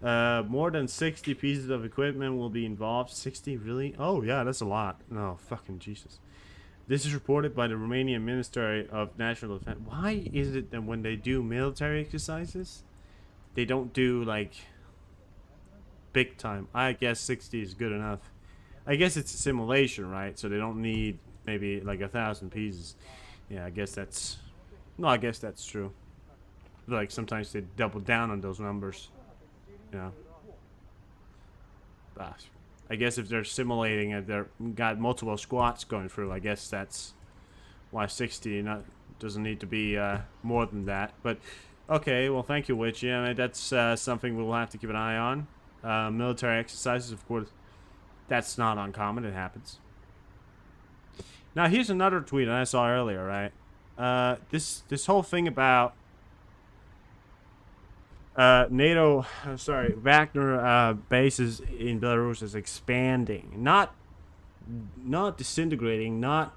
More than 60 pieces of equipment will be involved. 60, really? Oh, yeah, that's a lot. No, fucking Jesus. This is reported by the Romanian Ministry of National Defense. Why is it that when they do military exercises, they don't do, like, big time? I guess 60 is good enough. I guess it's a simulation, right? So they don't need maybe like 1,000 pieces. Yeah, I guess that's... No, I guess that's true. Like, sometimes they double down on those numbers. Yeah. But I guess if they're simulating it, they've got multiple squats going through. I guess that's why 60 doesn't need to be more than that. But, okay, well, thank you, Witch. Yeah, that's something we'll have to keep an eye on. Military exercises, of course, that's not uncommon. It happens. Now, here's another tweet that I saw earlier, right? This whole thing about Wagner bases in Belarus is expanding, not disintegrating, not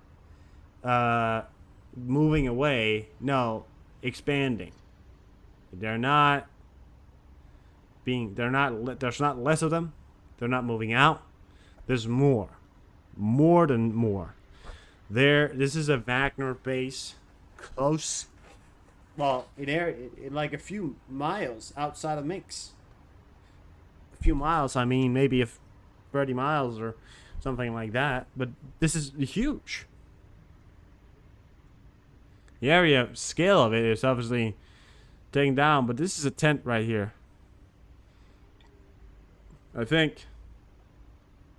moving away. No, expanding. There's not less of them. They're not moving out. There's more than more. This is a Wagner base, close. Well, in like a few miles outside of Minsk. A few miles, I mean, maybe 30 miles or something like that. But this is huge. The area scale of it is obviously taken down, but this is a tent right here. I think.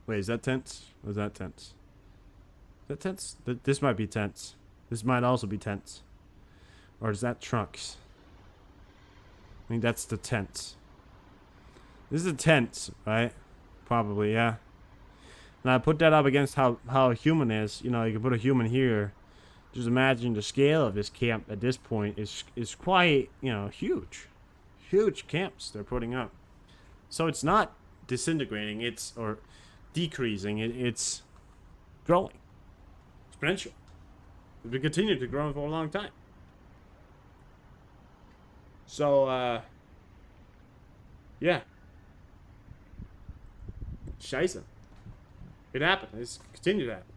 Wait, is that tents? Or is that tents? Is that tents? This might be tents. This might also be tents. Or is that trucks? I think that's the tents. This is the tents, right? Probably, yeah. And I put that up against how a human is. You know, you can put a human here. Just imagine the scale of this camp at this point is quite, you know, huge. Huge camps they're putting up. So it's not disintegrating, or decreasing. It's growing. exponential. It's been continuing to grow for a long time. So, yeah. Scheiße. It happened. It's continued to happen.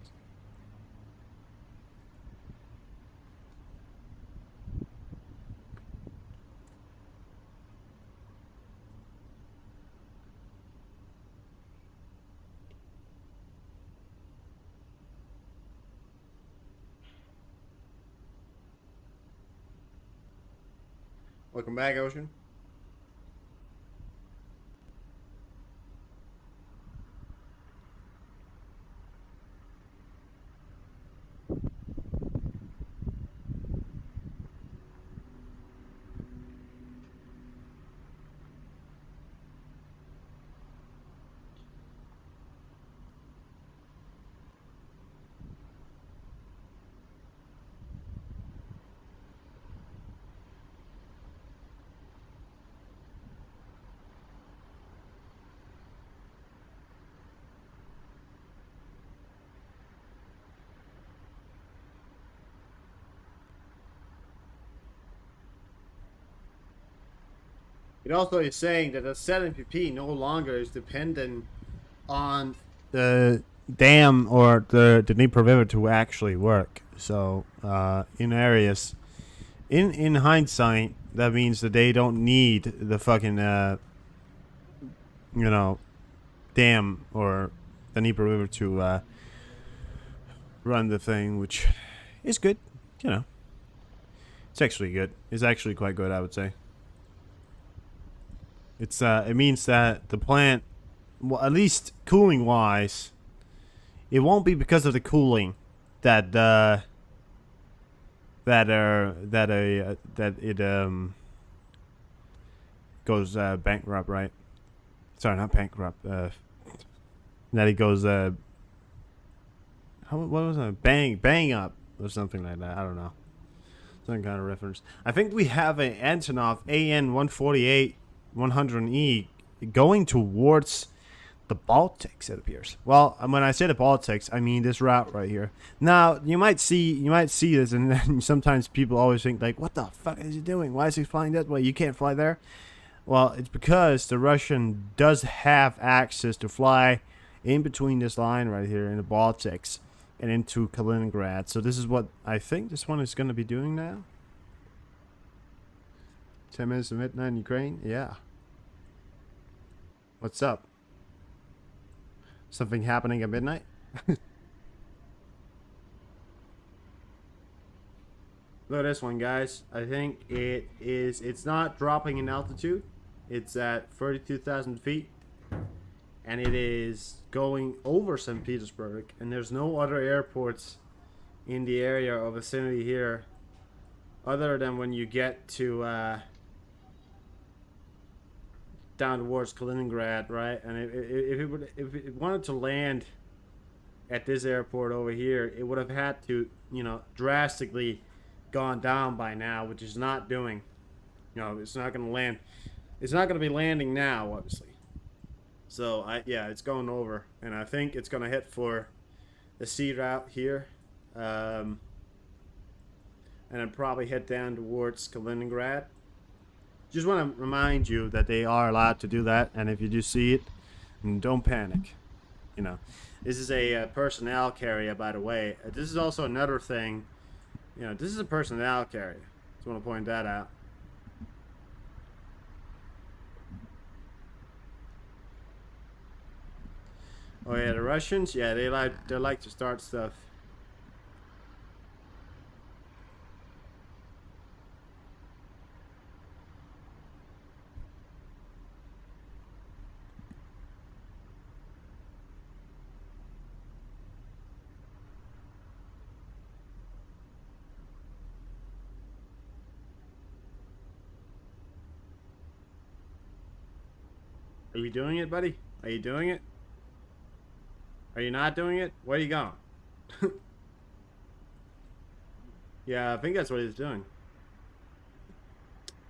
Welcome back, Ocean. It also is saying that the 7PP no longer is dependent on the dam or the Dnieper River to actually work. So, in areas, in hindsight, that means that they don't need the fucking, dam or the Dnieper River to run the thing, which is good. You know, it's actually good. It's actually quite good, I would say. It's it means that the plant, well, at least cooling wise, it won't be because of the cooling that it goes bankrupt, right? Sorry, not bankrupt. That it goes what was it? Bang up or something like that. I don't know. Some kind of reference. I think we have an Antonov AN 148 100E going towards the Baltics, it appears. Well, when I say the Baltics, I mean this route right here. Now, you might see this, and then sometimes people always think like, what the fuck is he doing? Why is he flying that way? You can't fly there. Well, it's because the Russian does have access to fly in between this line right here in the Baltics and into Kaliningrad. So this is what I think this one is going to be doing now. 10 minutes to midnight in Ukraine? Yeah. What's up? Something happening at midnight? Look at this one, guys. I think it's not dropping in altitude. It's at 32,000 feet. And it is going over St. Petersburg. And there's no other airports in the area or vicinity here other than when you get to down towards Kaliningrad, right? And if it wanted to land at this airport over here, it would have had to, drastically gone down by now, which is not doing. It's not going to land. It's not going to be landing now, obviously. So it's going over, and I think it's going to hit for the sea route here, and then probably head down towards Kaliningrad. Just want to remind you that they are allowed to do that, and if you do see it, don't panic. This is a personnel carrier, by the way. This is also another thing. This is a personnel carrier. Just want to point that out. Oh yeah, the Russians. Yeah, they like to start stuff. Are you doing it, buddy? Are you doing it? Are you not doing it? Where are you going? Yeah, I think that's what he's doing.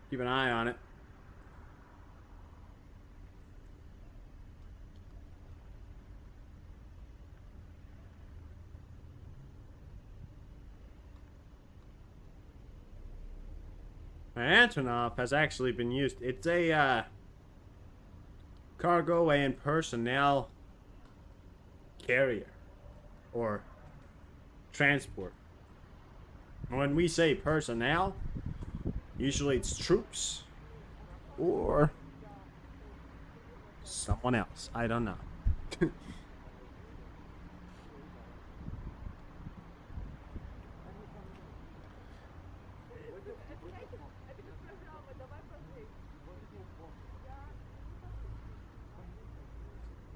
Keep an eye on it. Antonov has actually been used. It's a cargo and personnel carrier or transport. When we say personnel, usually it's troops or someone else. I don't know.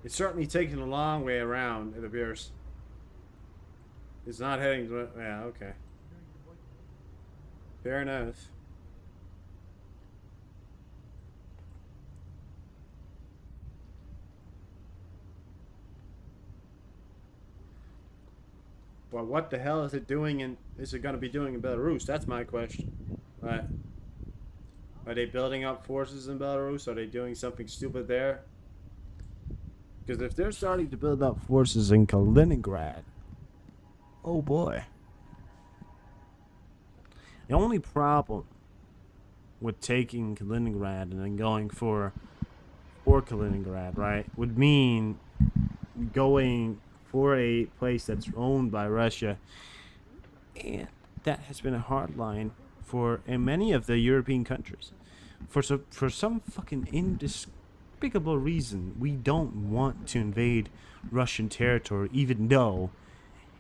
It's certainly taking a long way around, it appears. It's not heading to... Yeah, okay. Fair enough. Well, what the hell is it doing in... Is it going to be doing in Belarus? That's my question. Right. Are they building up forces in Belarus? Are they doing something stupid there? Because if they're starting to build up forces in Kaliningrad, oh boy. The only problem with taking Kaliningrad and then going for Kaliningrad, right, would mean going for a place that's owned by Russia. And that has been a hard line for many of the European countries. For some fucking inexplicable reason, we don't want to invade Russian territory, even though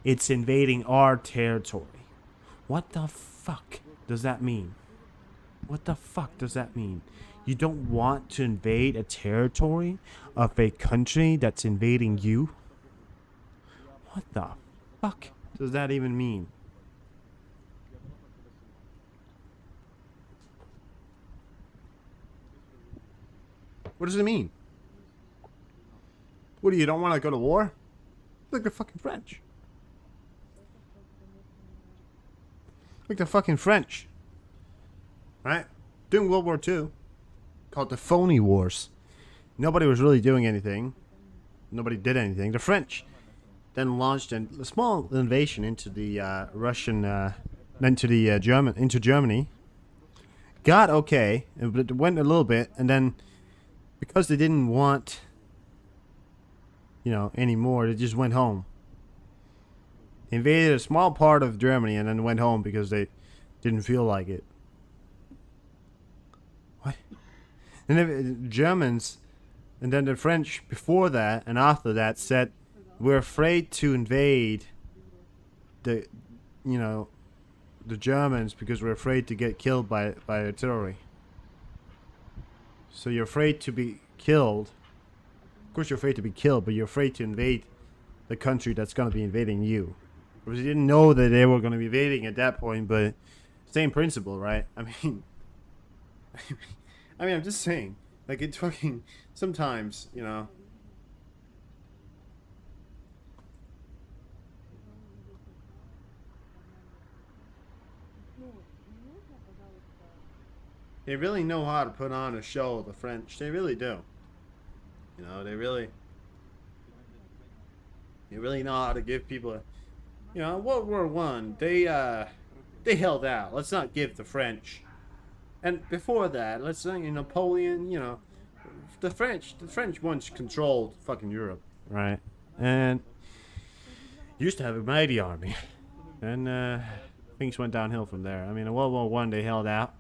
it's invading our territory. What the fuck does that mean? What the fuck does that mean? You don't want to invade a territory of a country that's invading you? What the fuck does that even mean? What does it mean? What do you don't want to go to war? Like the fucking French. Like the fucking French. Right? During World War II. Called the phony wars. Nobody was really doing anything. Nobody did anything. The French then launched a small invasion into the into Germany. Got okay. It went a little bit, and then because they didn't want, anymore, they just went home. Invaded a small part of Germany and then went home because they didn't feel like it. What? And then the Germans, and then the French before that and after that said, we're afraid to invade the Germans because we're afraid to get killed by artillery. So you're afraid to be killed. Of course you're afraid to be killed, but you're afraid to invade the country that's going to be invading you. Because you didn't know that they were going to be invading at that point, but same principle, right? I mean, I'm just saying. Like, it's fucking... Sometimes, They really know how to put on a show, the French. They really do. They really know how to give people a... World War One, they held out. Let's not give the French. And before that, let's say Napoleon, the French once controlled fucking Europe, right? And used to have a mighty army. And things went downhill from there. I mean, in World War One, they held out.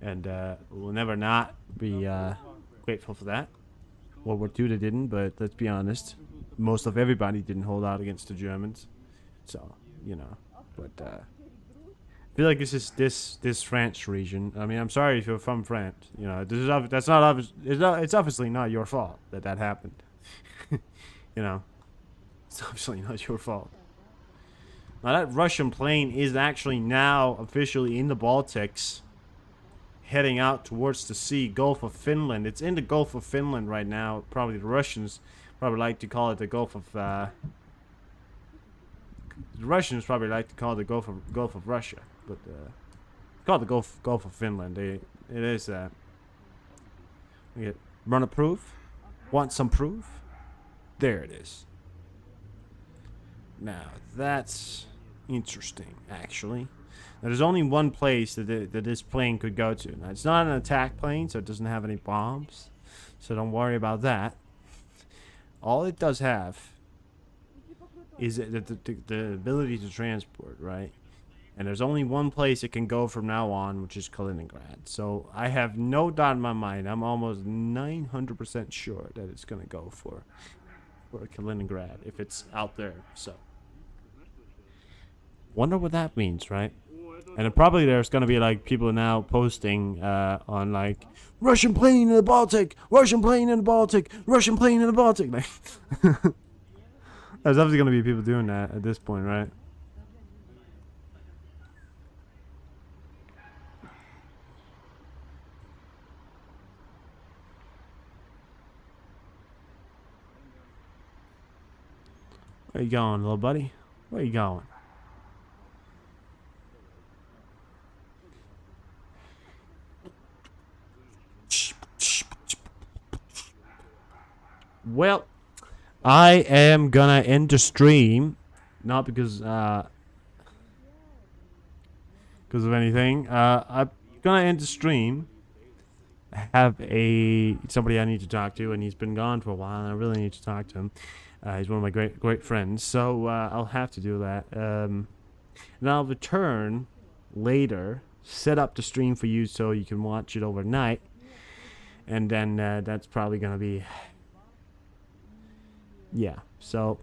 And we'll never not be grateful for that. World War II they didn't, but let's be honest, most of everybody didn't hold out against the Germans. So, but I feel like this is this French region. I mean, I'm sorry if you're from France. It's obviously not your fault that happened. It's obviously not your fault. Now that Russian plane is actually now officially in the Baltics, heading out towards the sea, Gulf of Finland. It's in the Gulf of Finland right now. Probably the Russians probably like to call it the Gulf of... the Russians probably like to call it the Gulf of Russia. But it's called the Gulf of Finland. It is... we get run a proof? Want some proof? There it is. Now, that's interesting, actually. There's only one place that this plane could go to. Now, it's not an attack plane, so it doesn't have any bombs. So don't worry about that. All it does have is the ability to transport, right? And there's only one place it can go from now on, which is Kaliningrad. So I have no doubt in my mind. I'm almost 900% sure that it's going to go for Kaliningrad if it's out there. So wonder what that means, right? And then probably there's going to be like people now posting on like Russian plane in the Baltic, Russian plane in the Baltic, Russian plane in the Baltic. Like, there's obviously going to be people doing that at this point, right? Where you going, little buddy? Where you going? Well, I am gonna end the stream, not because of anything. I'm gonna end the stream. I have somebody I need to talk to, and he's been gone for a while, and I really need to talk to him. He's one of my great friends, so I'll have to do that. And I'll return later, set up the stream for you so you can watch it overnight, and then that's probably gonna be. Yeah, so